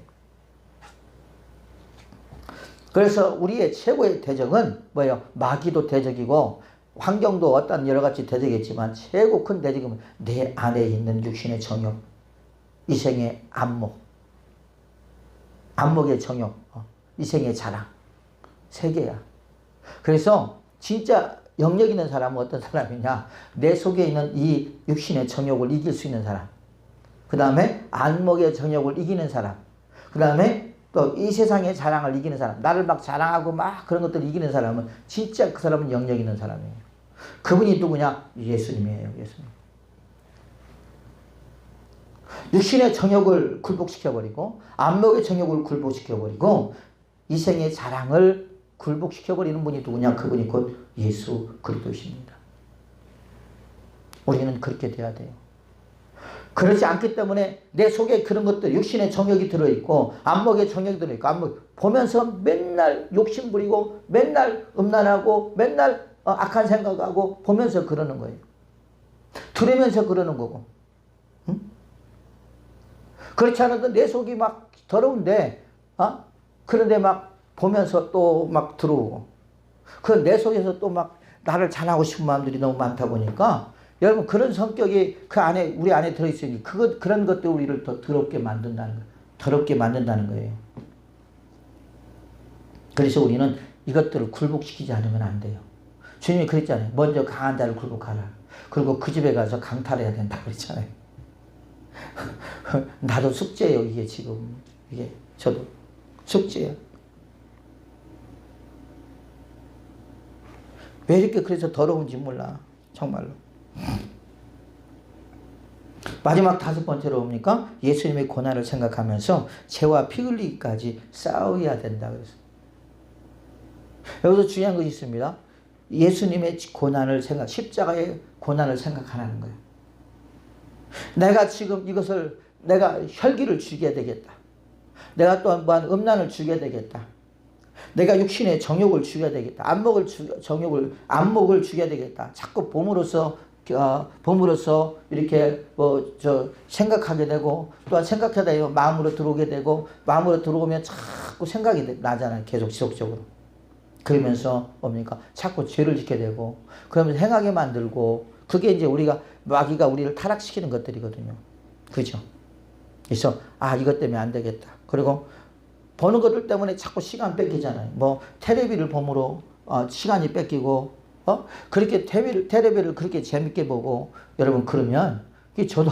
그래서 우리의 최고의 대적은 뭐예요? 마귀도 대적이고 환경도 어떤 여러 가지 대적이겠지만 최고 큰 대적은 내 안에 있는 육신의 정욕, 이생의 안목의 정욕, 이생의 자랑, 세 개야. 그래서 진짜 영역 있는 사람은 어떤 사람이냐? 내 속에 있는 이 육신의 정욕을 이길 수 있는 사람. 그 다음에 안목의 정욕을 이기는 사람. 그 다음에 또 이 세상의 자랑을 이기는 사람. 나를 막 자랑하고 막 그런 것들을 이기는 사람은 진짜 그 사람은 영역 있는 사람이에요. 그분이 누구냐? 예수님이에요. 예수님. 육신의 정욕을 굴복시켜버리고 안목의 정욕을 굴복시켜버리고 이생의 자랑을 굴복시켜버리는 분이 누구냐? 그분이 곧 예수 그리스도십니다. 우리는 그렇게 돼야 돼요. 그렇지 않기 때문에 내 속에 그런 것들 육신의 정욕이 들어있고 안목의 정욕이 들어있고 보면서 맨날 욕심부리고 맨날 음란하고 맨날 악한 생각하고 보면서 그러는 거예요. 들으면서 그러는 거고. 응? 그렇지 않아도 내 속이 막 더러운데 그런데 막 보면서 또 막 들어오고 그 내 속에서 또 막 나를 자랑하고 싶은 마음들이 너무 많다 보니까 여러분 그런 성격이 그 안에 우리 안에 들어있으니 그런 것들 우리를 더 더럽게 만든다는 거예요. 더럽게 만든다는 거예요. 그래서 우리는 이것들을 굴복시키지 않으면 안 돼요. 주님이 그랬잖아요. 먼저 강한 자를 굴복하라. 그리고 그 집에 가서 강탈해야 된다고 그랬잖아요. 나도 숙제예요. 이게 지금 이게 저도 숙제예요. 왜 이렇게 그래서 더러운지 몰라. 정말로. 마지막 다섯 번째로 뭡니까? 예수님의 고난을 생각하면서 죄와 피 흘리기까지 싸워야 된다 그랬어요. 여기서 중요한 것이 있습니다. 예수님의 고난을 십자가의 고난을 생각하라는 거예요. 내가 지금 이것을 내가 혈기를 죽여야 되겠다. 내가 또한 음란을 죽여야 되겠다. 내가 육신의 정욕을 죽여야 되겠다. 안목을 죽여야 되겠다. 자꾸 봄으로써 이렇게 생각하게 되고 또한 생각하다 보면 마음으로 들어오게 되고 마음으로 들어오면 자꾸 생각이 나잖아요. 계속 지속적으로. 그러면서 뭡니까? 자꾸 죄를 짓게 되고 그러면서 행하게 만들고 그게 이제 마귀가 우리를 타락시키는 것들이거든요. 그죠? 그래서 이것 때문에 안 되겠다. 그리고 보는 것들 때문에 자꾸 시간 뺏기잖아요. 뭐 텔레비를 봄으로 시간이 뺏기고 그렇게 텔레비를 그렇게 재밌게 보고 여러분 그러면 저도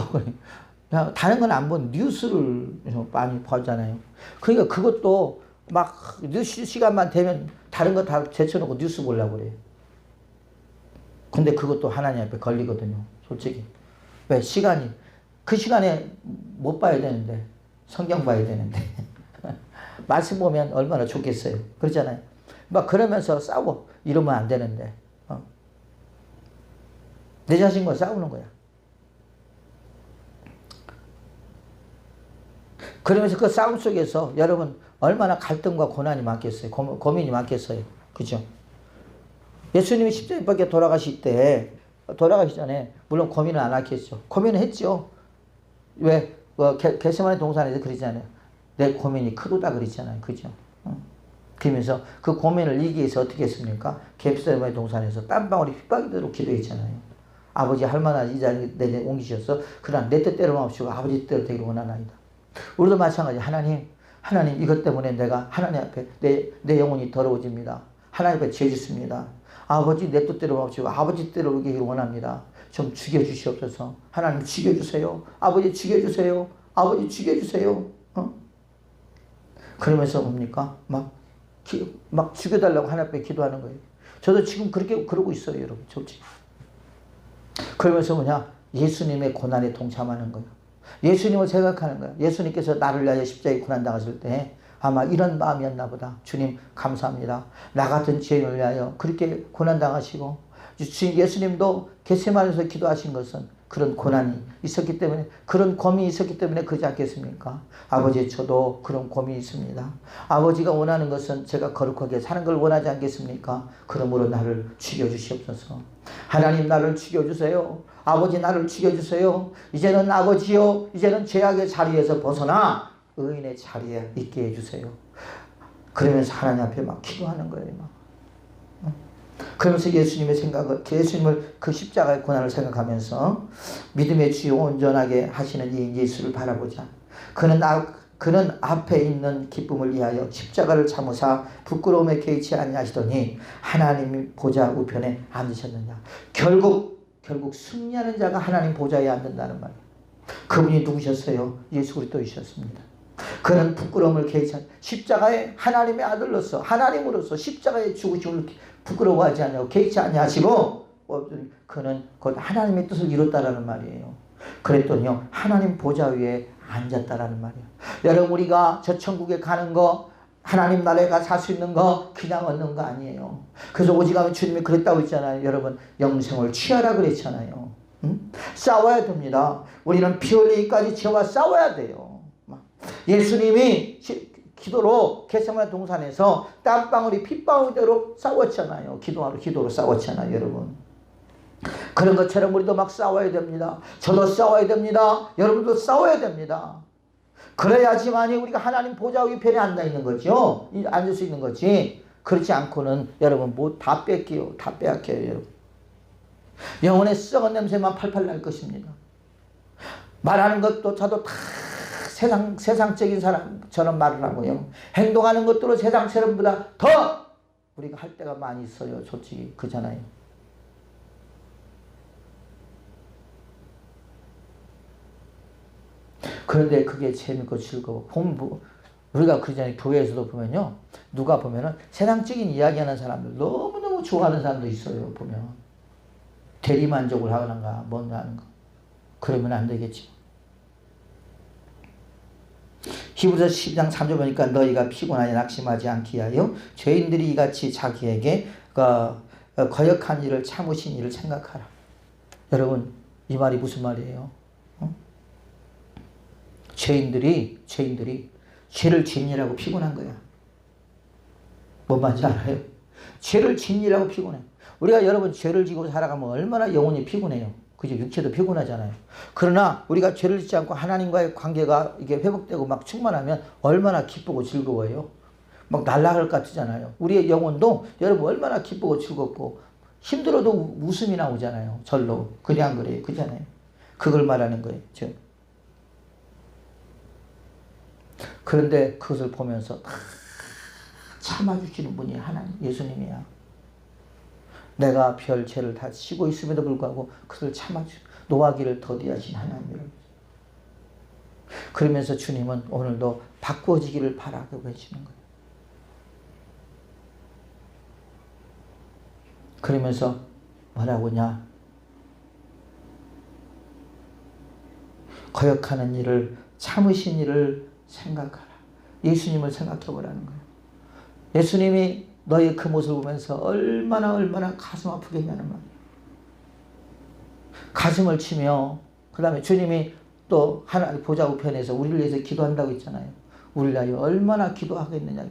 그냥 다른 건 안 본 뉴스를 많이 보잖아요. 그러니까 그것도 막 뉴스 시간만 되면 다른 거 다 제쳐놓고 뉴스 보려고 그래요. 근데 그것도 하나님 앞에 걸리거든요. 솔직히. 왜? 시간이 그 시간에 못 봐야 되는데 성경 봐야 되는데 말씀 보면 얼마나 좋겠어요. 그렇잖아요. 막 그러면서 싸워. 이러면 안 되는데 내 자신과 싸우는 거야. 그러면서 그 싸움 속에서 여러분 얼마나 갈등과 고난이 많겠어요. 고민이 많겠어요. 그죠? 예수님이 십자가에 밖에 돌아가시 전에 물론 고민을 안 하겠죠. 고민을 했죠. 왜? 겟세마네 동산에서 그러잖아요. 내 고민이 크도다 그랬잖아요. 그죠? 그러면서 그 고민을 이기기 위해서 어떻게 했습니까? 겟세마네 동산에서 땀방울이 휘발되도록 기도했잖아요. 아버지 할만한 이 자리에 내게 옮기셔서 그러나 내 뜻대로 마옵시고 아버지 뜻대로 되기를 원하나이다. 우리도 마찬가지. 하나님 이것 때문에 내가 하나님 앞에 내 영혼이 더러워집니다. 하나님 앞에 죄 짓습니다. 아버지 내 뜻대로 마옵시고 아버지 뜻대로 오기를 원합니다. 좀 죽여주시옵소서. 하나님 죽여주세요. 아버지 죽여주세요. 아버지 죽여주세요. 그러면서 뭡니까? 막 죽여달라고 하나님 앞에 기도하는 거예요. 저도 지금 그러고 있어요, 여러분. 솔직히. 그러면서 예수님의 고난에 동참하는 거예요. 예수님을 생각하는 거예요. 예수님께서 나를 위하여 십자가에 고난당하실 때 아마 이런 마음이었나 보다. 주님 감사합니다. 나 같은 죄인을 위하여 그렇게 고난당하시고 예수님도 겟세마네에서 기도하신 것은 그런 고난이 있었기 때문에 그런 고민이 있었기 때문에 그러지 않겠습니까? 아버지 저도 그런 고민이 있습니다. 아버지가 원하는 것은 제가 거룩하게 사는 걸 원하지 않겠습니까? 그러므로 나를 죽여주시옵소서. 하나님 나를 죽여주세요. 아버지 나를 죽여주세요. 이제는 아버지요 이제는 죄악의 자리에서 벗어나 의인의 자리에 있게 해주세요. 그러면서 하나님 앞에 막 기도하는 거예요. 그러면서 예수님을 그 십자가의 고난을 생각하면서 믿음의 주요 온전하게 하시는 이 예수를 바라보자. 그는 앞에 있는 기쁨을 위하여 십자가를 참으사 부끄러움에 개의치 아니하시더니 하나님이 보좌 우편에 앉으셨느냐. 결국 승리하는 자가 하나님 보좌에 앉는다는 말이에요. 그분이 누구셨어요? 예수 그리스도이셨습니다. 그는 부끄러움을 개의치 십자가의 하나님의 아들로서 하나님으로서 십자가의 죽으심을 부끄러워하지 아니하고 개의치 아니하시고 그는 곧 하나님의 뜻을 이뤘다라는 말이에요. 그랬더니요 하나님 보좌 위에 앉았다라는 말이에요. 여러분 우리가 저 천국에 가는 거 하나님 나라에 가 살 수 있는 거 그냥 얻는 거 아니에요. 그래서 오직하면 주님이 그랬다고 했잖아요. 여러분 영생을 취하라 그랬잖아요. 싸워야 됩니다. 우리는 피 흘리기까지 죄와 싸워야 돼요. 예수님이 기도로 겟세마네 동산에서 땀방울이 핏방울대로 싸웠잖아요. 기도로 싸웠잖아요, 여러분. 그런 것처럼 우리도 막 싸워야 됩니다. 저도 싸워야 됩니다. 여러분도 싸워야 됩니다. 그래야지만이 우리가 하나님 보좌 우편에 앉아 있는 거죠. 앉을 수 있는 거지. 그렇지 않고는 여러분 뭐 다 뺏겨요. 다 빼앗겨요, 여러분. 영혼의 썩은 냄새만 팔팔 날 것입니다. 말하는 것도 저도 다 세상적인 사람처럼 말을 하고요. 행동하는 것도 세상 사람보다 더 우리가 할 때가 많이 있어요. 솔직히 그잖아요. 그런데 그게 재밌고 즐거워. 우리가 그전에 교회에서도 보면요. 누가 보면은 세상적인 이야기하는 사람들 너무너무 좋아하는 사람도 있어요. 보면. 대리만족을 하는가 뭔가 하는 거. 그러면 안 되겠지. 히브리서 12장 3절 보니까 너희가 피곤하니 낙심하지 않기 위하여 죄인들이 이같이 자기에게 거역한 일을 참으신 일을 생각하라. 여러분 이 말이 무슨 말이에요? 죄인들이 죄를 짓느라고 피곤한 거야. 뭔 말인지 알아요? 죄를 짓느라고 피곤해. 우리가 여러분 죄를 지고 살아가면 얼마나 영혼이 피곤해요. 그죠? 육체도 피곤하잖아요. 그러나 우리가 죄를 짓지 않고 하나님과의 관계가 이게 회복되고 막 충만하면 얼마나 기쁘고 즐거워요. 막 날아갈 것 같잖아요. 우리의 영혼도 여러분 얼마나 기쁘고 즐겁고 힘들어도 웃음이 나오잖아요. 절로. 그래 안 그래요? 그잖아요. 그걸 말하는 거예요. 그런데 그것을 보면서 참아주시는 분이 하나님 예수님이야. 내가 별 죄를 다 지고 있음에도 불구하고 그를 참아주 노하기를 더디하신 하나님이라고. 그러면서 주님은 오늘도 바꾸어지기를 바라고 계시는 거예요. 그러면서 뭐라고냐? 거역하는 일을 참으신 일을 생각하라. 예수님을 생각해 보라는 거예요. 예수님이 너의 그 모습을 보면서 얼마나 가슴 아프게 했냐는 말이에요. 가슴을 치며 그 다음에 주님이 또 하나님 보좌 우편에서 우리를 위해서 기도한다고 했잖아요. 우리를 위하여 얼마나 기도하겠느냐.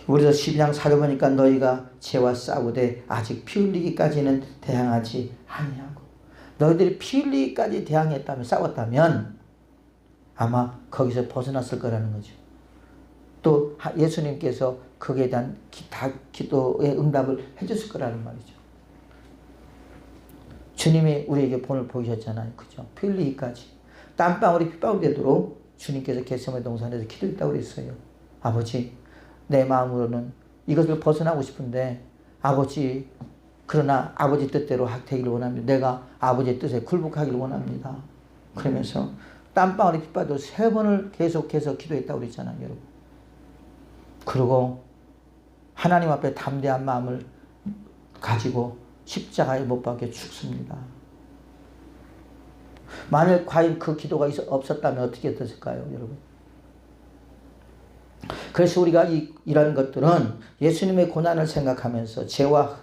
우리서 12장 살아보니까 너희가 죄와 싸우되 아직 피 흘리기까지는 대항하지 아니하고. 너희들이 피 흘리기까지 대항했다면 싸웠다면 아마 거기서 벗어났을 거라는 거죠. 또 예수님께서 거기에 대한 기도의 응답을 해줬을 거라는 말이죠. 주님이 우리에게 본을 보이셨잖아요. 그죠? 피 흘리기까지. 땀방울이 핏방울이 되도록 주님께서 겟세마네 동산에서 기도했다고 그랬어요. 아버지, 내 마음으로는 이것을 벗어나고 싶은데 아버지, 그러나 아버지 뜻대로 되기를 원합니다. 내가 아버지의 뜻에 굴복하기를 원합니다. 그러면서 땀방울이 핏방울이 3번을 계속해서 기도했다고 그랬잖아요. 여러분. 그리고 하나님 앞에 담대한 마음을 가지고 십자가에 못 박혀 죽습니다. 만일 과연 그 기도가 없었다면 어떻게 됐을까요, 여러분? 그래서 우리가 이런 것들은 예수님의 고난을 생각하면서 죄와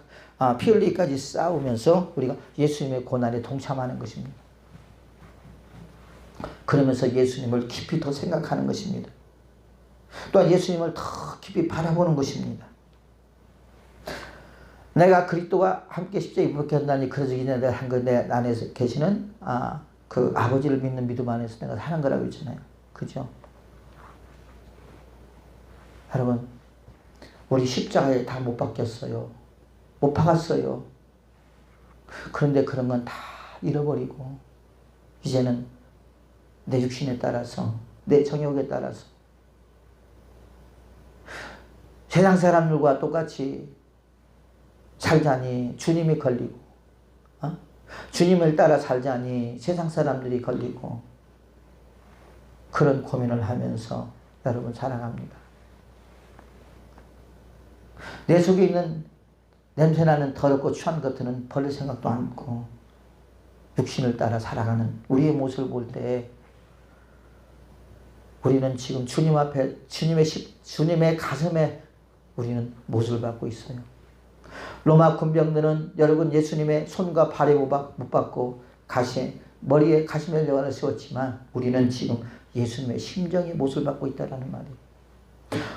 피 흘리기까지 싸우면서 우리가 예수님의 고난에 동참하는 것입니다. 그러면서 예수님을 깊이 더 생각하는 것입니다. 또한 예수님을 더 깊이 바라보는 것입니다. 내가 그리스도와 함께 십자가에 못 견다니 그러지 내가 한 것 내 안에 계시는 그 아버지를 믿는 믿음 안에서 내가 사는 거라고 했잖아요. 그죠? 여러분, 우리 십자가에 다 못 박혔어요. 못 박았어요. 그런데 그런 건 다 잃어버리고 이제는 내 육신에 따라서 내 정욕에 따라서 세상 사람들과 똑같이 살자니 주님이 걸리고 주님을 따라 살자니 세상 사람들이 걸리고 그런 고민을 하면서 여러분 살아갑니다. 내 속에 있는 냄새나는 더럽고 추한 것들은 버릴 생각도 않고 육신을 따라 살아가는 우리의 모습을 볼 때 우리는 지금 주님 앞에 주님의 가슴에 우리는 못을 받고 있어요. 로마 군병들은 여러분 예수님의 손과 발에 못 받고 머리에 가시멜령을 씌웠지만 우리는 지금 예수님의 심정에 못을 받고 있다는 말이에요.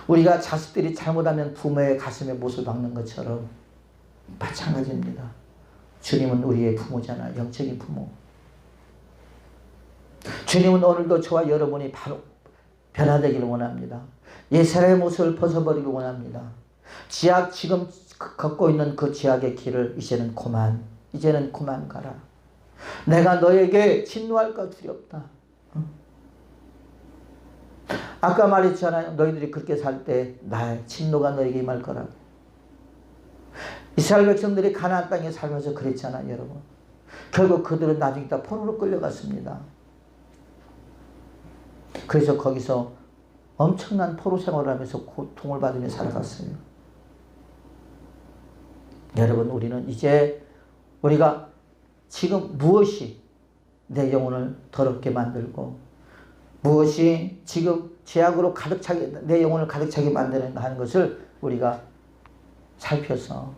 우리가 자식들이 잘못하면 부모의 가슴에 못을 박는 것처럼 마찬가지입니다. 주님은 우리의 부모잖아요. 영적인 부모. 주님은 오늘도 저와 여러분이 바로 변화되기를 원합니다. 옛사람의 모습을 벗어버리기 원합니다. 지금 걷고 있는 그 지약의 길을 이제는 그만 가라. 내가 너에게 진노할까 두렵다. 아까 말했잖아요. 너희들이 그렇게 살 때 나의 진노가 너에게 임할 거라고. 이스라엘 백성들이 가나안 땅에 살면서 그랬잖아요, 여러분. 결국 그들은 나중에 다 포로로 끌려갔습니다. 그래서 거기서 엄청난 포로 생활을 하면서 고통을 받으며 살아갔어요. 여러분, 우리는 이제 우리가 지금 무엇이 내 영혼을 더럽게 만들고 무엇이 지금 죄악으로 가득 차게 내 영혼을 가득 차게 만드는가 하는 것을 우리가 살펴서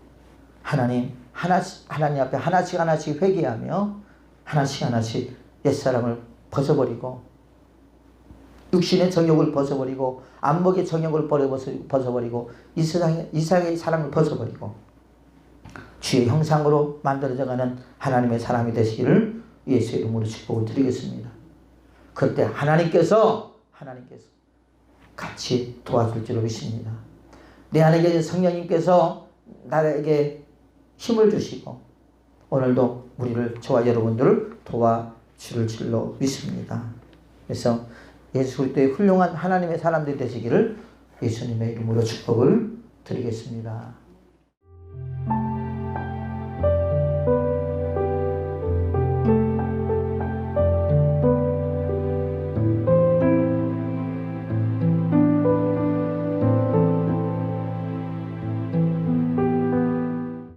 하나님 앞에 하나씩 회개하며 하나씩 옛사람을 벗어버리고 육신의 정욕을 벗어버리고 안목의 정욕을 벗어버리고 이 세상의 사람을 벗어버리고 주의 형상으로 만들어져가는 하나님의 사람이 되시기를 예수의 이름으로 축복을 드리겠습니다. 그때 하나님께서 같이 도와줄 줄 믿습니다. 내 안에 계신 성령님께서 나에게 힘을 주시고 오늘도 저와 여러분들을 주를 줄로 믿습니다. 그래서 예수 그리스도의 훌륭한 하나님의 사람들이 되시기를 예수님의 이름으로 축복을 드리겠습니다.